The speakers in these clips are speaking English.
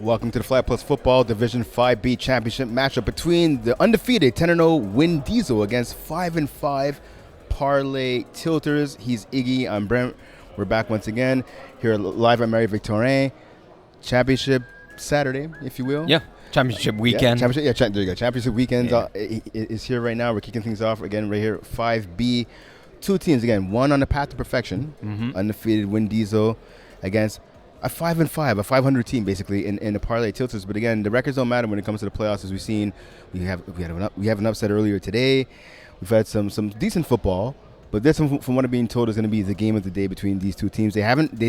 Welcome to the Flag Plus Football Division 5B Championship matchup between the undefeated 10-0 Win Diesel against 5-5 Parlay Tilters. He's Iggy, I'm Brent. We're back once again here live at Mary Victorin. Championship Saturday, if you will. Yeah, championship weekend. There you go. Championship weekend is here right now. We're kicking things off again right here. 5B. Two teams again. One on the path to perfection, undefeated Win Diesel against a 5-5, a 500 team basically in the Parlay Tilters. But again, the records don't matter when it comes to the playoffs. As we've seen, we have an upset earlier today. We've had some decent football. But this, from what I'm being told, is going to be the game of the day between these two teams. They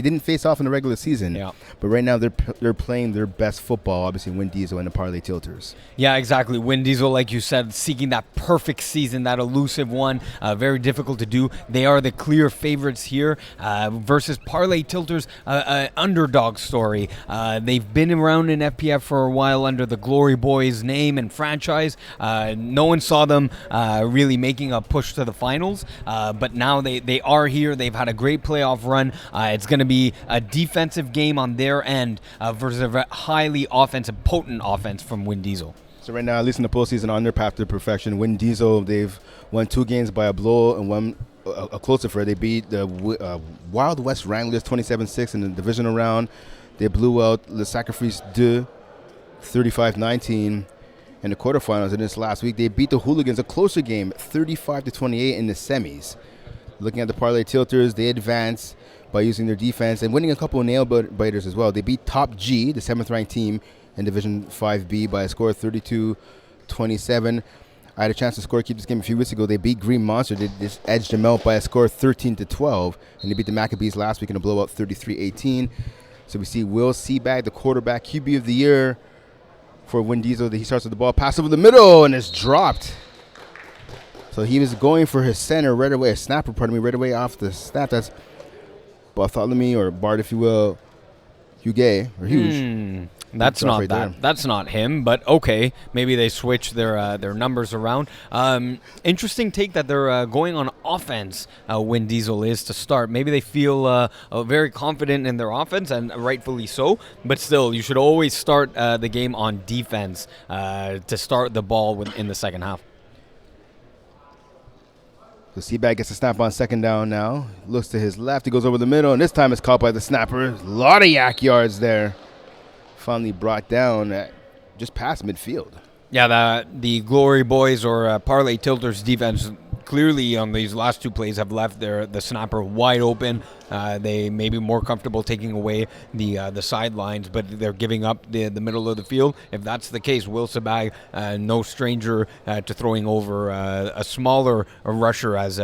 didn't face off in the regular season. Yeah. But right now they're playing their best football. Obviously, Win Diesel and the Parlay Tilters. Yeah, exactly. Win Diesel, like you said, seeking that perfect season, that elusive one. Very difficult to do. They are the clear favorites here versus Parlay Tilters, underdog story. They've been around in FPF for a while under the Glory Boys name and franchise. No one saw them really making a push to the finals. But now they are here. They've had a great playoff run. It's going to be a defensive game on their end versus a highly offensive, potent offense from Win Diesel. So right now, at least in the postseason, on their path to perfection, Win Diesel, they've won 2 games by a blow and one a close affair. They beat the Wild West Wranglers 27-6 in the divisional round. They blew out Le Sacrifice 2 35-19. In the quarterfinals in this last week. They beat the Hooligans, a closer game, 35-28 in the semis. Looking at the Parlay Tilters, they advance by using their defense and winning a couple of nail-biters as well. They beat Top G, the 7th-ranked team in Division 5B, by a score of 32-27. I had a chance to scorekeep this game a few weeks ago. They beat Green Monster. They just edged them out by a score of 13-12. And they beat the Maccabees last week in a blowout, 33-18. So we see Will Seabag, the quarterback, QB of the year, for Win Diesel. He starts with the ball, pass over the middle, and it's dropped. So he was going for his center right away, right away off the snap. That's Bartholomew, or Bart, if you will, Huguet, or Huge. That's not right that. That's not him, but okay. Maybe they switch their numbers around. Interesting take that they're going on offense. Win Diesel is to start. Maybe they feel very confident in their offense, and rightfully so. But still, you should always start the game on defense to start the ball in the second half. So Seabag gets a snap on second down now. Looks to his left. He goes over the middle, and this time it's caught by the snapper. A lot of yak yards there. Finally brought down just past midfield. Yeah, the Glory Boys or Parlay Tilters defense clearly on these last 2 plays have left the snapper wide open. They may be more comfortable taking away the sidelines, but they're giving up the middle of the field. If that's the case, Will Sabag, no stranger to throwing over a smaller rusher, as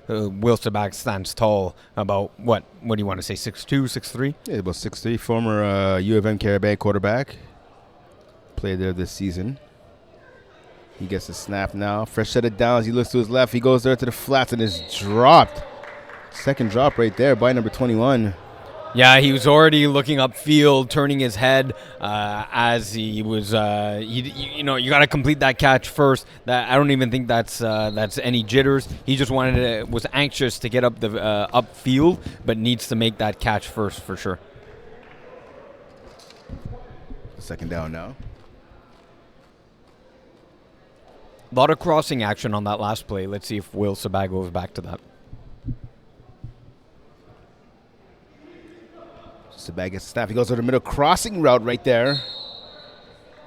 Will Sabag stands tall. About what do you want to say, 6'2", 6'3"? Yeah, about 6'3", former U of M Caribbean quarterback. Played there this season. He gets a snap now. Fresh set of downs. He looks to his left. He goes there to the flats and is dropped. Second drop right there by number 21. Yeah, he was already looking upfield, turning his head as he was. You got to complete that catch first. I don't even think that's any jitters. He just was anxious to get up the upfield, but needs to make that catch first for sure. Second down now. A lot of crossing action on that last play. Let's see if Will Sabag goes back to that. Sabag gets a snap. He goes over the middle, crossing route right there.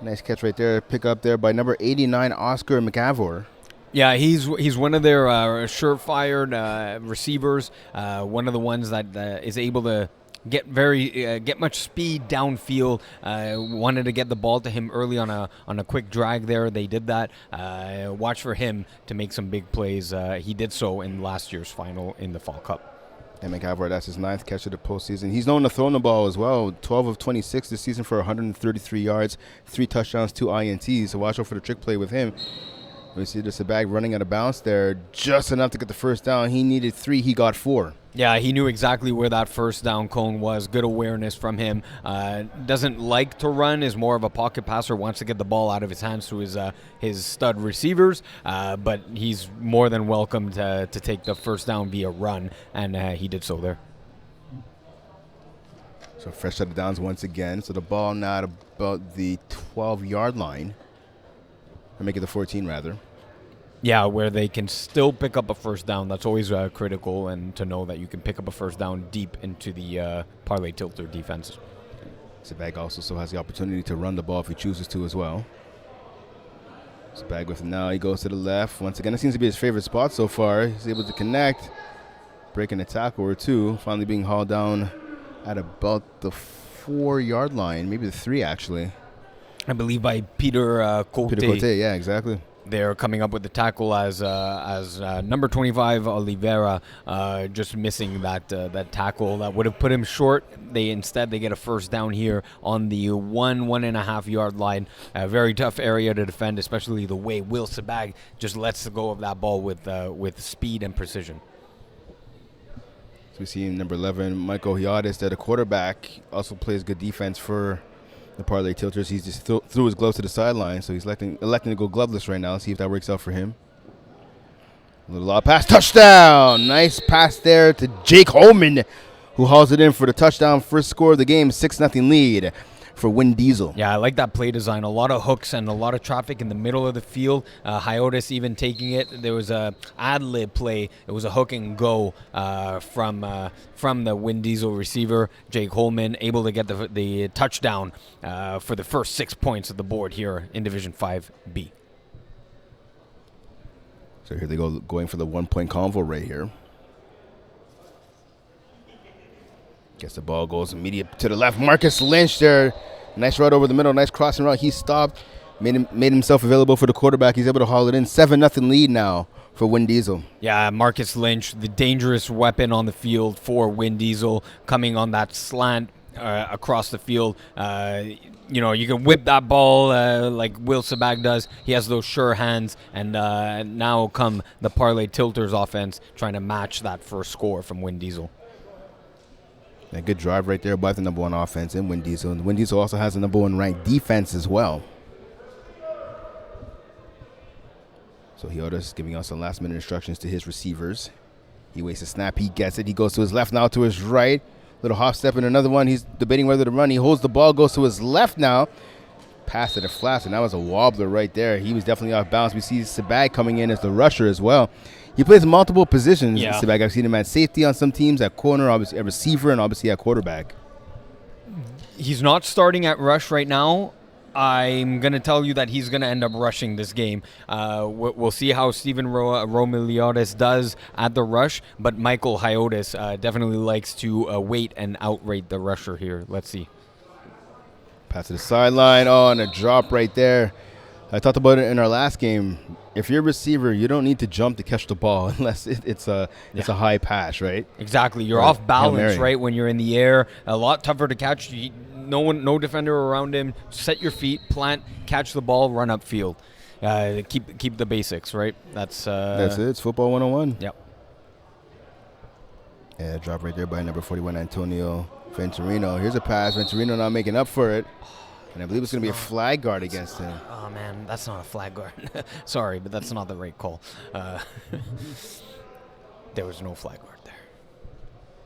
Nice catch right there. Pick up there by number 89, Oscar McAvoy. Yeah, he's one of their surefire receivers. One of the ones that is able to get much speed downfield. Wanted to get the ball to him early on a quick drag there. They did that. Watch for him to make some big plays. He did so in last year's final in the Fall Cup. And McAvoy, that's his 9th catch of the postseason. He's known to throw the ball as well. 12 of 26 this season for 133 yards, 3 touchdowns, 2 INTs. So watch out for the trick play with him. We see just a bag running out of bounds there, just enough to get the first down. He needed 3. He got 4. Yeah, he knew exactly where that first down cone was. Good awareness from him. Doesn't like to run, is more of a pocket passer, wants to get the ball out of his hands to his stud receivers, but he's more than welcome to take the first down via run, and he did so there. So fresh set of downs once again. So the ball now at about the 12-yard line. Or make it the 14, rather. Yeah, where they can still pick up a first down. That's always critical, and to know that you can pick up a first down deep into the Parlay Tilter defense. Sebag also still has the opportunity to run the ball if he chooses to as well. Sebag with it now. He goes to the left. Once again, it seems to be his favorite spot so far. He's able to connect, breaking a tackle or two, finally being hauled down at about the 4-yard line, maybe the 3 actually. I believe by Peter Cote. Peter Cote, yeah, exactly. They're coming up with the tackle as number 25 Oliveira just missing that tackle that would have put him short. They get a first down here on the 1.5 yard line. A very tough area to defend, especially the way Will Sebag just lets go of that ball with speed and precision. So we see number 11, Michael Hiades, that a quarterback, also plays good defense for the Parlay Tilters. He's just threw his gloves to the sideline, so he's electing to go gloveless right now. See if that works out for him. A little odd pass, touchdown! Nice pass there to Jake Holman, who hauls it in for the touchdown. First score of the game, 6-0 lead for Win Diesel. Yeah, I like that play design. A lot of hooks and a lot of traffic in the middle of the field. Hyotis even taking it. There was a ad-lib play. It was a hook and go from the Win Diesel receiver, Jake Holman, able to get the touchdown for the first 6 points of the board here in Division 5B. So here they go, going for the 1-point convo right here. Guess the ball goes immediate to the left. Marcus Lynch there. Nice route over the middle. Nice crossing route. He stopped. Made himself available for the quarterback. He's able to haul it in. 7-0 lead now for Win Diesel. Yeah, Marcus Lynch, the dangerous weapon on the field for Win Diesel, coming on that slant across the field. You can whip that ball like Will Sebag does. He has those sure hands, and now come the Parlay Tilters offense trying to match that first score from Win Diesel. A good drive right there by the number 1 offense in Win Diesel. And Win Diesel also has the number 1 ranked defense as well. So Hyotis giving us some last-minute instructions to his receivers. He wastes a snap. He gets it. He goes to his left now, to his right. Little hop step and another one. He's debating whether to run. He holds the ball, goes to his left now. Pass to the flats, and that was a wobbler right there. He was definitely off balance. We see Sebag coming in as the rusher as well. He plays multiple positions. Yeah. Sebag, I've seen him at safety on some teams, at corner, obviously at receiver, and obviously at quarterback. He's not starting at rush right now. I'm going to tell you that he's going to end up rushing this game. We'll see how Steven Romiliotis does at the rush, but Michael Hyotis definitely likes to wait and outrate the rusher here. Let's see. Pass to the sideline. Oh, and a drop right there. I talked about it in our last game. If you're a receiver, you don't need to jump to catch the ball unless it's a high pass, right? Exactly. You're off balance, right, when you're in the air. A lot tougher to catch. No defender around him. Set your feet, plant, catch the ball, run upfield. Keep the basics, right? That's it. It's football 101. Yep. Yeah, drop right there by number 41, Antonio Venturino. Here's a pass. Venturino not making up for it. And I believe it's going to be a flag guard against him. Oh, man, that's not a flag guard. Sorry, but that's not the right call. There was no flag guard there.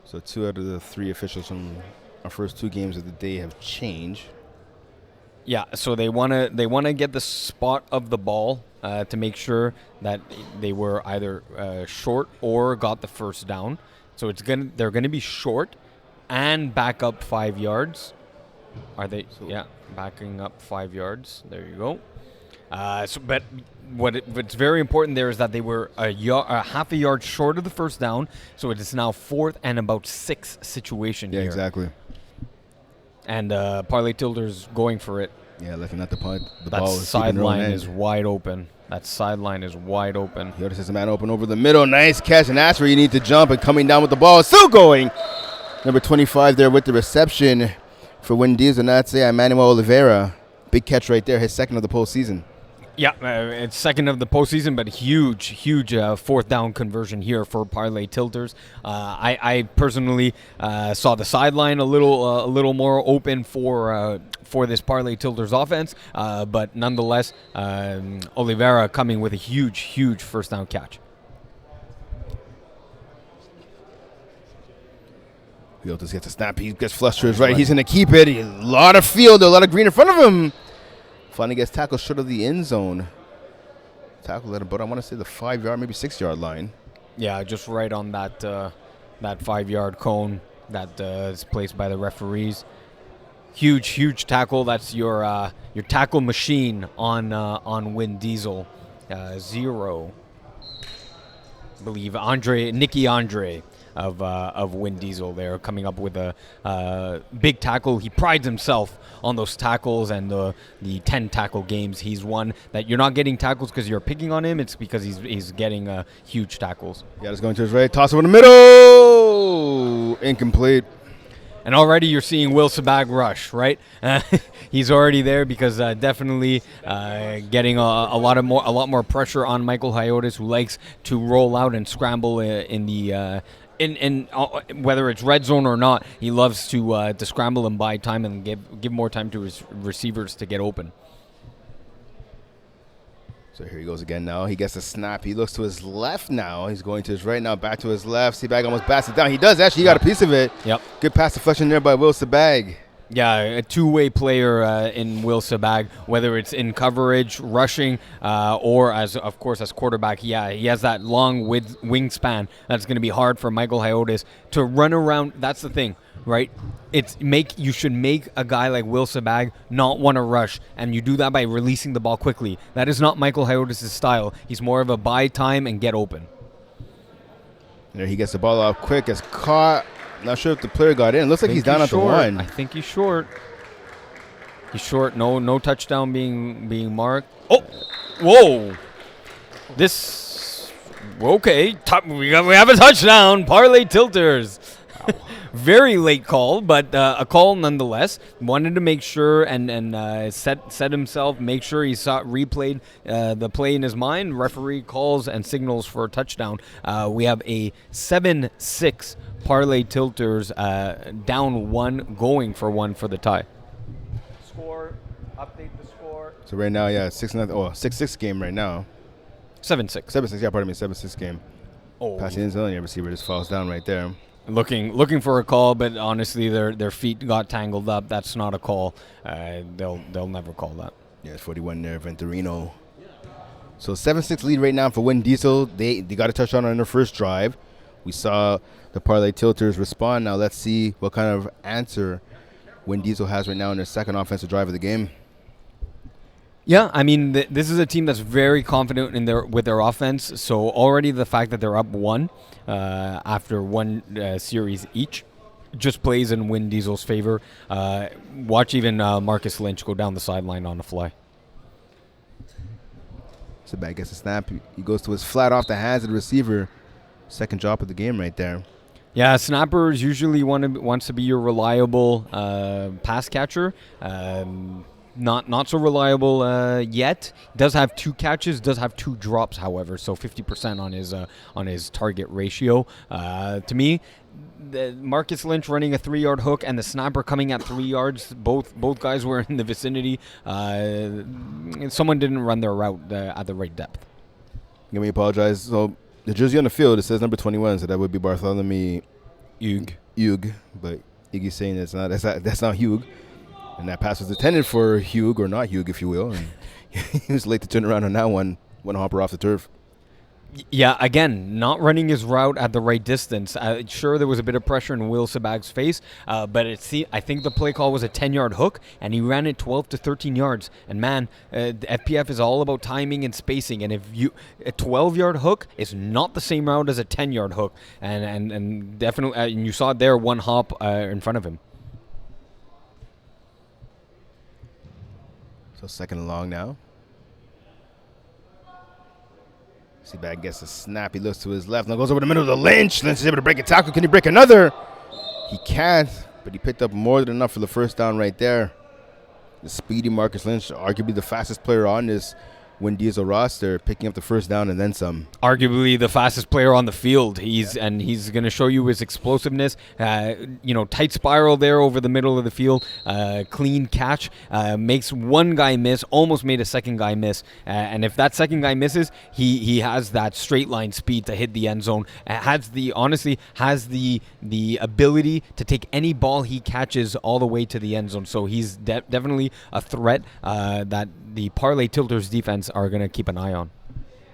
So 2 out of the 3 officials from our first 2 games of the day have changed. Yeah, so they wanna get the spot of the ball to make sure that they were either short or got the first down. So they're gonna be short and back up 5 yards. Are they? Yeah, backing up 5 yards. There you go. But what's very important there is that they were a half a yard short of the first down, so it is now 4th and about 6 situation here. Yeah, exactly. And Parlay Tilter's going for it. Yeah, looking at the punt. That sideline is wide open. That sideline is wide open. He notices a man open over the middle. Nice catch, and that's where you need to jump. And coming down with the ball, still going. Number 25 there with the reception for Win Diesel, and that's Emmanuel Oliveira. Big catch right there, his second of the postseason. Yeah, it's second of the postseason, but huge 4th down conversion here for Parlay Tilters. I personally saw the sideline a little more open for this Parlay Tilters offense, but nonetheless, Oliveira coming with a huge 1st down catch. He'll just get the snap. He gets flushed to his right. He's going to keep it. A lot of field, a lot of green in front of him. Finally gets tackled short of the end zone. Tackle at about, I want to say, the 5-yard, maybe 6-yard line. Yeah, just right on that 5-yard cone that is placed by the referees. Huge tackle. That's your tackle machine on Win Diesel. 0. I believe Nicky Andre of Win Diesel there coming up with a big tackle. He prides himself on those tackles and the 10 tackle games he's won. That you're not getting tackles because you're picking on him. It's because he's getting huge tackles. Yeah, it's going to his right. Toss it in the middle. Incomplete. And already you're seeing Will Sabag rush, right? He's already there because definitely getting a lot more pressure on Michael Hiotis, who likes to roll out and scramble in the whether it's red zone or not. He loves to scramble and buy time and give more time to his receivers to get open. So here he goes again now. He gets a snap. He looks to his left now. He's going to his right now, back to his left. Sabag almost bats it down. He does, actually. He got a piece of it. Yep. Good pass deflection there by Will Sabag. Yeah, a two-way player in Will Sabag, whether it's in coverage, rushing, or as quarterback. Yeah, he has that long wingspan. That's going to be hard for Michael Hiotis to run around. That's the thing, right? You should make a guy like Will Sabag not want to rush, and you do that by releasing the ball quickly. That is not Michael Hiotis' style. He's more of a buy time and get open. There he gets the ball out quick. Gets caught. Not sure if the player got in. Looks like he's down at the one. I think he's short. He's short. No touchdown being marked. Oh, whoa! Okay. We have a touchdown. Parlay tilters. Very late call, but a call nonetheless. Wanted to make sure and set himself. Make sure he replayed the play in his mind. Referee calls and signals for a touchdown. We have a 7-6 Parlay tilters down 1, going for 1 for the tie. Score. Update the score. So right now, yeah, 6-0. Oh, 6-6 game right now. 7-6. 7-6. Yeah, pardon me. 7-6 game. Oh. Passing in zone, your receiver just falls down right there. Looking for a call, but honestly, their feet got tangled up. That's not a call. They'll never call that. Yeah, it's 41 there, Venturino. So 7-6 lead right now for Win Diesel. They got a touchdown on their first drive. We saw the Parlay tilters respond. Now let's see what kind of answer Win Diesel has right now in their second offensive drive of the game. Yeah, I mean, this is a team that's very confident with their offense. So already the fact that they're up 1 after one series each just plays in Win Diesel's favor. Watch even Marcus Lynch go down the sideline on a fly. Sabag gets a snap. He goes to his flat off the hands of the receiver. Second drop of the game right there. Yeah, snappers usually wants to be your reliable pass catcher. Not so reliable yet. Does have 2 catches, does have 2 drops, however, so 50% on his target ratio. To me, Marcus Lynch running a 3-yard hook and the snapper coming at 3 yards. Both guys were in the vicinity. Someone didn't run their route at the right depth. Let me apologize. So the jersey on the field, it says number 21, so that would be Bartholomew Hugh, but Iggy's saying that's not Hugh. And that pass was intended for Hugh, or not Hugh, if you will. And he was late to turn around on that one hopper off the turf. Yeah, again, not running his route at the right distance. Sure, there was a bit of pressure in Will Sabag's face, but I think the play call was a 10-yard hook, and he ran it 12 to 13 yards. And man, the FPF is all about timing and spacing. And a 12-yard hook is not the same route as a 10-yard hook, and definitely, and you saw it there, one hop in front of him. So second and long now. Sabag gets a snap. He looks to his left. Now goes over the middle of the Lynch. Lynch is able to break a tackle. Can he break another? He can't, but he picked up more than enough for the first down right there. The speedy Marcus Lynch, arguably the fastest player on this Win Diesel roster, picking up the first down and then some. Arguably the fastest player on the field. He's going to show you his explosiveness. Tight spiral there over the middle of the field. Clean catch. Makes one guy miss. Almost made a second guy miss. And if that second guy misses, he has that straight line speed to hit the end zone. Has the ability to take any ball he catches all the way to the end zone. So he's definitely a threat that the Parlay Tilters defense are going to keep an eye on.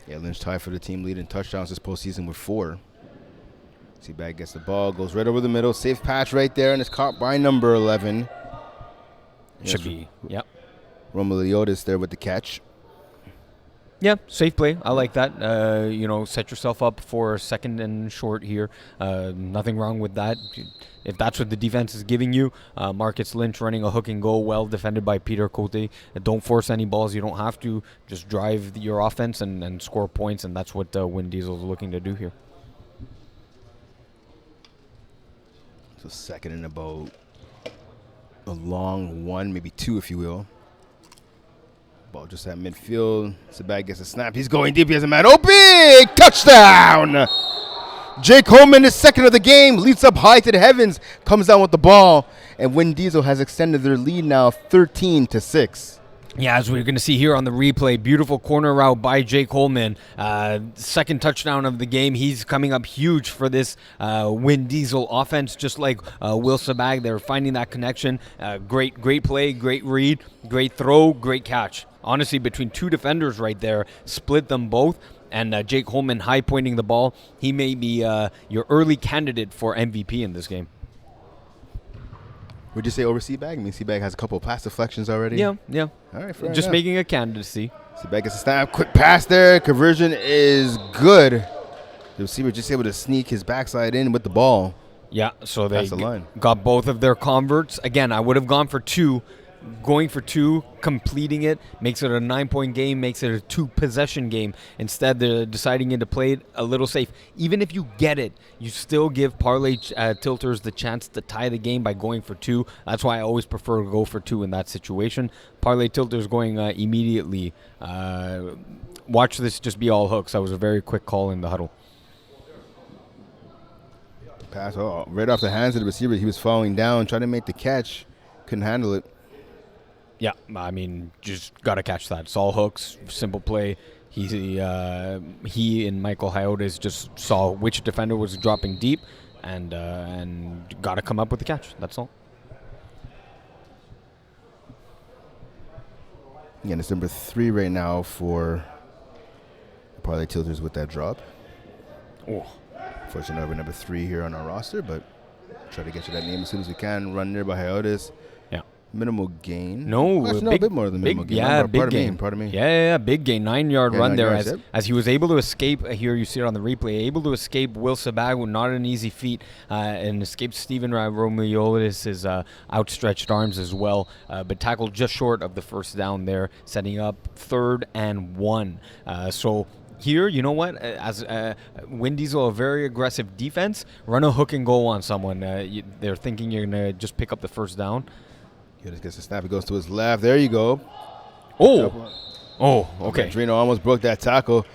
Yeah, Lynch tied for the team lead in touchdowns this postseason with 4. Seabag gets the ball, goes right over the middle, safe patch right there, and it's caught by number 11. Should be, yep. Romeliotis there with the catch. Yeah, safe play. I like that. Set yourself up for second and short here. Nothing wrong with that. If that's what the defense is giving you, Marcus Lynch running a hook and go, well defended by Peter Cote. Don't force any balls. You don't have to. Just drive your offense and score points, and that's what Win Diesel is looking to do here. So second and about a long 1, maybe 2, if you will. Ball just at midfield. Seabag gets a snap. He's going deep. He has a man. Oh, big touchdown! Jake Holman is second of the game. Leaps up high to the heavens. Comes down with the ball. And Win Diesel has extended their lead now 13-6. Yeah, as we're going to see here on the replay, beautiful corner route by Jake Holman. Second touchdown of the game. He's coming up huge for this Win Diesel offense, just like Will Seabag. They're finding that connection. Great play, great read, great throw, great catch. Honestly, between 2 defenders right there, split them both. And Jake Holman high-pointing the ball. He may be your early candidate for MVP in this game. Would you say over Seabag? I mean, Seabag has a couple of pass deflections already. Yeah. All right, fair just enough. making a candidacy. Seabag gets a snap. Quick pass there. Conversion is good. The receiver just able to sneak his backside in with the ball. Yeah, so they Past the line. got both of their converts. Again, I would have gone for 2. Going for 2, completing it, makes it a 9-point game, makes it a 2-possession game. Instead, they're deciding to play it a little safe. Even if you get it, you still give Parlay Tilters the chance to tie the game by going for 2. That's why I always prefer to go for 2 in that situation. Parlay Tilters going immediately. Watch this just be all hooks. That was a very quick call in the huddle. Pass right off the hands of the receiver. He was falling down, trying to make the catch. Couldn't handle it. Yeah, I mean, just got to catch that. It's all hooks, simple play. He and Michael Hiotis just saw which defender was dropping deep and got to come up with the catch. That's all. Yeah, it's number 3 right now for Parlay Tilters with that drop. Oh. Fortunately, we're number 3 here on our roster, but try to get you that name as soon as we can. Run there by Hiotis. Minimal gain. No, a bit more than minimal gain. Yeah, big gain. Pardon me. Yeah, big gain. 9-yard run 9 there yards, as he was able to escape. Here you see it on the replay. Able to escape Will Seabag, not an easy feat, and escaped Steven Romeliotis' outstretched arms as well, but tackled just short of the first down there, setting up 3rd and 1. So here, you know what? As Win Diesel, a very aggressive defense, run a hook and go on someone. They're thinking you're going to just pick up the first down. He just gets the snap. He goes to his left. There you go. Okay. Drino almost broke that tackle.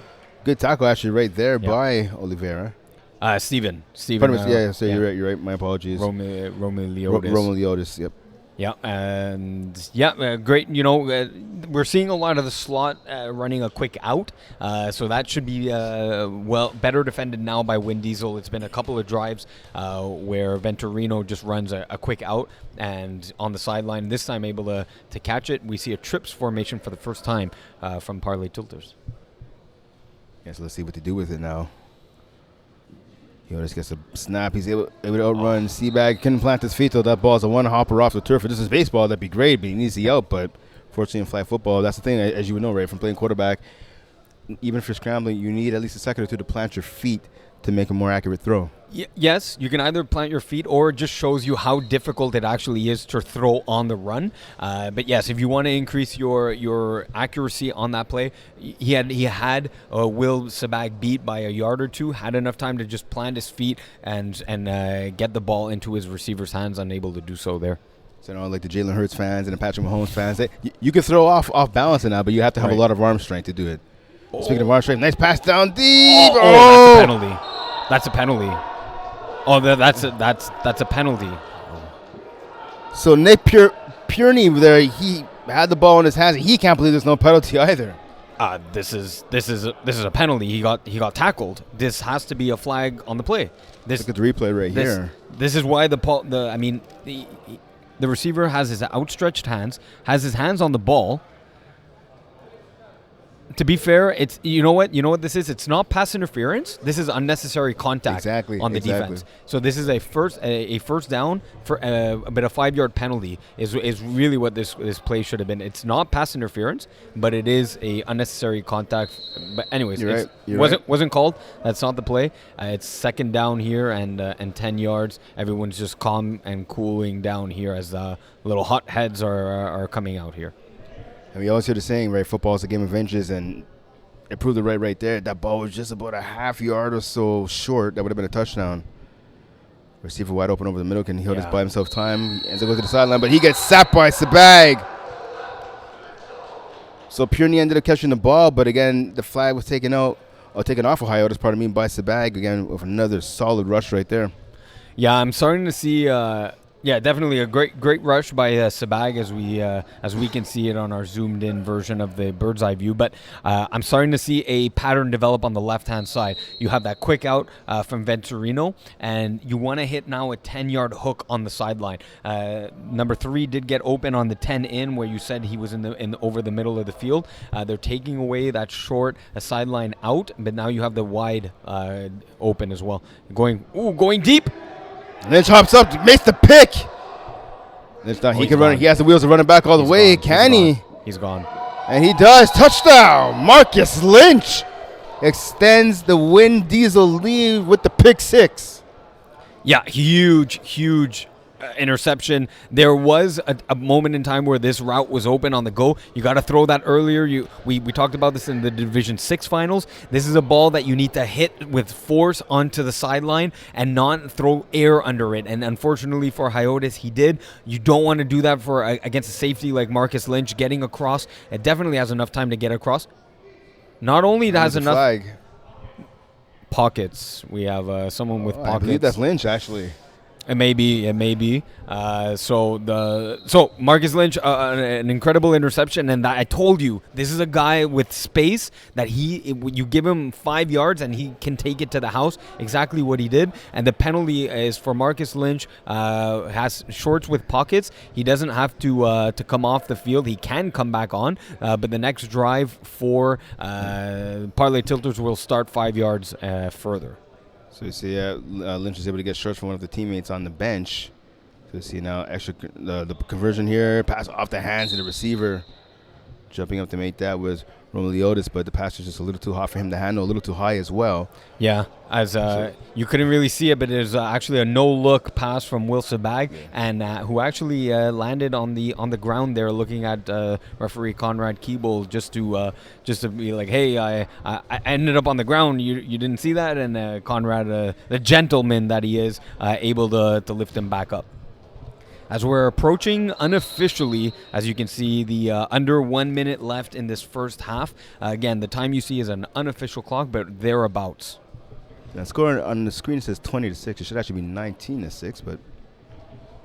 Good tackle actually right there by Oliveira. Steven. You're right. My apologies. Romeliotis. Romeliotis, yep. Yeah, and great. We're seeing a lot of the slot running a quick out, so that should be better defended now by Win Diesel. It's been a couple of drives where Venturino just runs a quick out and on the sideline. This time able to catch it. We see a trips formation for the first time from Parlay Tilters. Yeah, so let's see what to do with it now. Just gets a snap. He's able to outrun Seabag. Couldn't plant his feet, though. That ball's a one-hopper off the turf. If this is baseball, that'd be great, but he needs the out. But fortunately in flag football, that's the thing, as you would know, right, from playing quarterback, even if you're scrambling, you need at least a second or 2 to plant your feet to make a more accurate throw. Yes, you can either plant your feet or it just shows you how difficult it actually is to throw on the run. But yes, if you want to increase your accuracy on that play, he had Will Seabag beat by a yard or 2, had enough time to just plant his feet and get the ball into his receiver's hands, unable to do so there. So, like the Jalen Hurts fans and the Patrick Mahomes fans, you can throw off balance in that, but you have to have a lot of arm strength to do it. Speaking of arm strength, nice pass down deep. That's a penalty. That's a penalty. Oh, that's a penalty. So Nick Purney there, he had the ball in his hands. He can't believe there's no penalty either. This is a penalty. He got tackled. This has to be a flag on the play. Look at the replay right here. This is why the receiver has his outstretched hands, has his hands on the ball. To be fair, it's you know what this is. It's not pass interference. This is unnecessary contact on the defense. So this is a first down for but a 5-yard penalty is really what this play should have been. It's not pass interference, but it is a unnecessary contact. But anyways, You're wasn't called. That's not the play. It's second down here and 10 yards. Everyone's just calm and cooling down here as the little hot heads are coming out here. And we always hear the saying, right, football is a game of inches, and it proved it right there. That ball was just about a half yard or so short. That would have been a touchdown. Receiver wide open over the middle. Can he hold this by himself time? He ends up going to the sideline, but he gets sacked by Sabag. So Purney ended up catching the ball, but again, the flag was taken off Ohio, by Sabag, again, with another solid rush right there. Yeah, I'm starting to see... definitely a great rush by Sabag as we can see it on our zoomed in version of the bird's eye view. But I'm starting to see a pattern develop on the left hand side. You have that quick out from Venturino, and you want to hit now a 10-yard hook on the sideline. Number 3 did get open on the 10 in where you said he was in over the middle of the field. They're taking away that short sideline out, but now you have the wide open as well. Going deep. Lynch hops up, makes the pick. He can run. He has the wheels of running back all the way. Can he? He's gone. And he does. Touchdown. Marcus Lynch extends the Win Diesel lead with the pick 6. Yeah, huge interception. There was a moment in time where this route was open on the go. You got to throw that earlier. We talked about this in the Division 6 finals. This is a ball that you need to hit with force onto the sideline and not throw air under it. And unfortunately for Hyotis, he did. You don't want to do that for against a safety like Marcus Lynch getting across. It definitely has enough time to get across. Not only has enough flag. Pockets. We have someone with pockets. I believe that's Lynch, actually. It may be. So Marcus Lynch, an incredible interception, and I told you this is a guy with space that you give him 5 yards and he can take it to the house. Exactly what he did, and the penalty is for Marcus Lynch. Has shorts with pockets. He doesn't have to come off the field. He can come back on, but the next drive for Parlay Tilters will start 5 yards further. So you see, Lynch is able to get shorts from one of the teammates on the bench. So you see now the conversion here, pass off the hands of the receiver. Jumping up to make that was Romeliotis, but the pass was just a little too hot for him to handle, a little too high as well. Yeah, as you couldn't really see it, but there's actually a no-look pass from Will Sabag, and who actually landed on the ground there, looking at referee Conrad Keeble just to be like, hey, I ended up on the ground. You didn't see that, and Conrad, the gentleman that he is, able to lift him back up. As we're approaching unofficially, as you can see, the under 1 minute left in this first half. Again, the time you see is an unofficial clock, but thereabouts. The score on the screen says 20-6. It should actually be 19-6, but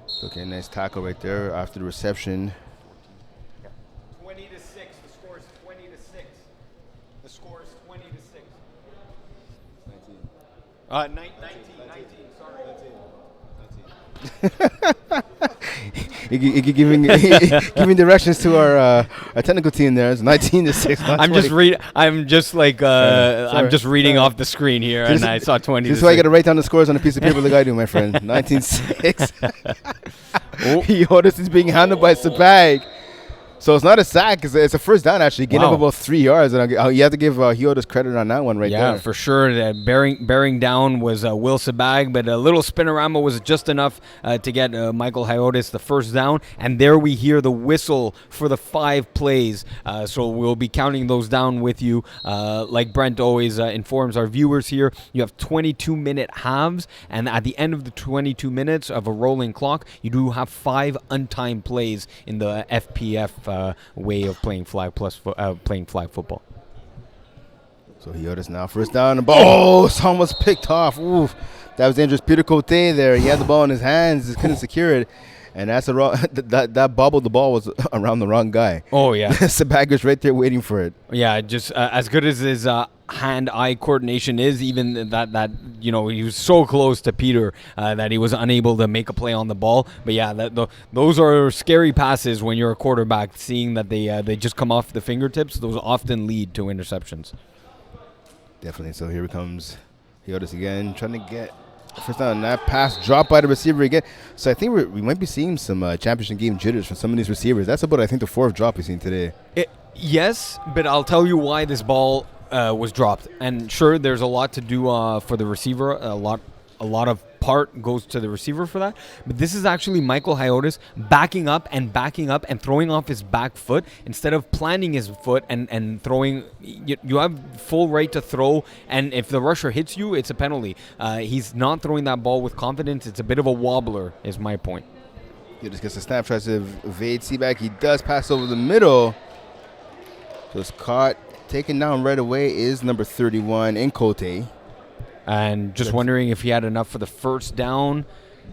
it's okay. Nice tackle right there after the reception. 20-6. The score is 20-6. The score is 20-6. 19. 19. giving directions to our technical team there. It's 19-6. I'm just reading off the screen here, and I saw 20. This is why you got to write down the scores on a piece of paper like I do, my friend. 19-6. Hyotis is being handled by Sabag. So it's not a sack. It's a first down, actually. Gain Wow. up about 3 yards. And you have to give Hiotis credit on that one right Yeah, there. for sure. Bearing down was Will Sabag, but a little spinorama was just enough to get Michael Hiotis the first down. And there we hear the whistle for the 5 plays. So we'll be counting those down with you. Like Brent always informs our viewers here, you have 22-minute halves. And at the end of the 22 minutes of a rolling clock, you do have 5 untimed plays in the FPF way of playing flag football. So Hiotis now first down. And ball. It's almost picked off. Oof. That was dangerous. Peter Cote there. He had the ball in his hands. Just couldn't secure it. And that's the wrong. That bobble. The ball was around the wrong guy. Oh yeah. Sabag was right there waiting for it. Yeah, just as good as his hand-eye coordination is, even that he was so close to Peter that he was unable to make a play on the ball. But yeah, those are scary passes when you're a quarterback. Seeing that they just come off the fingertips, those often lead to interceptions. Definitely. So here comes Hiotis again, trying to get first down. That pass dropped by the receiver again. So I think we might be seeing some championship game jitters from some of these receivers. That's about, I think, the 4th drop we've seen today. Yes, but I'll tell you why this ball was dropped. And sure, there's a lot to do for the receiver. A lot of part goes to the receiver for that. But this is actually Michael Hiotis backing up and throwing off his back foot instead of planting his foot and throwing. You have full right to throw, and if the rusher hits you, it's a penalty. He's not throwing that ball with confidence. It's a bit of a wobbler, is my point. He just gets a snap, tries to evade Seaback. He does pass over the middle. So it's caught. Taken down right away is number 31 in Cote. And just wondering if he had enough for the first down.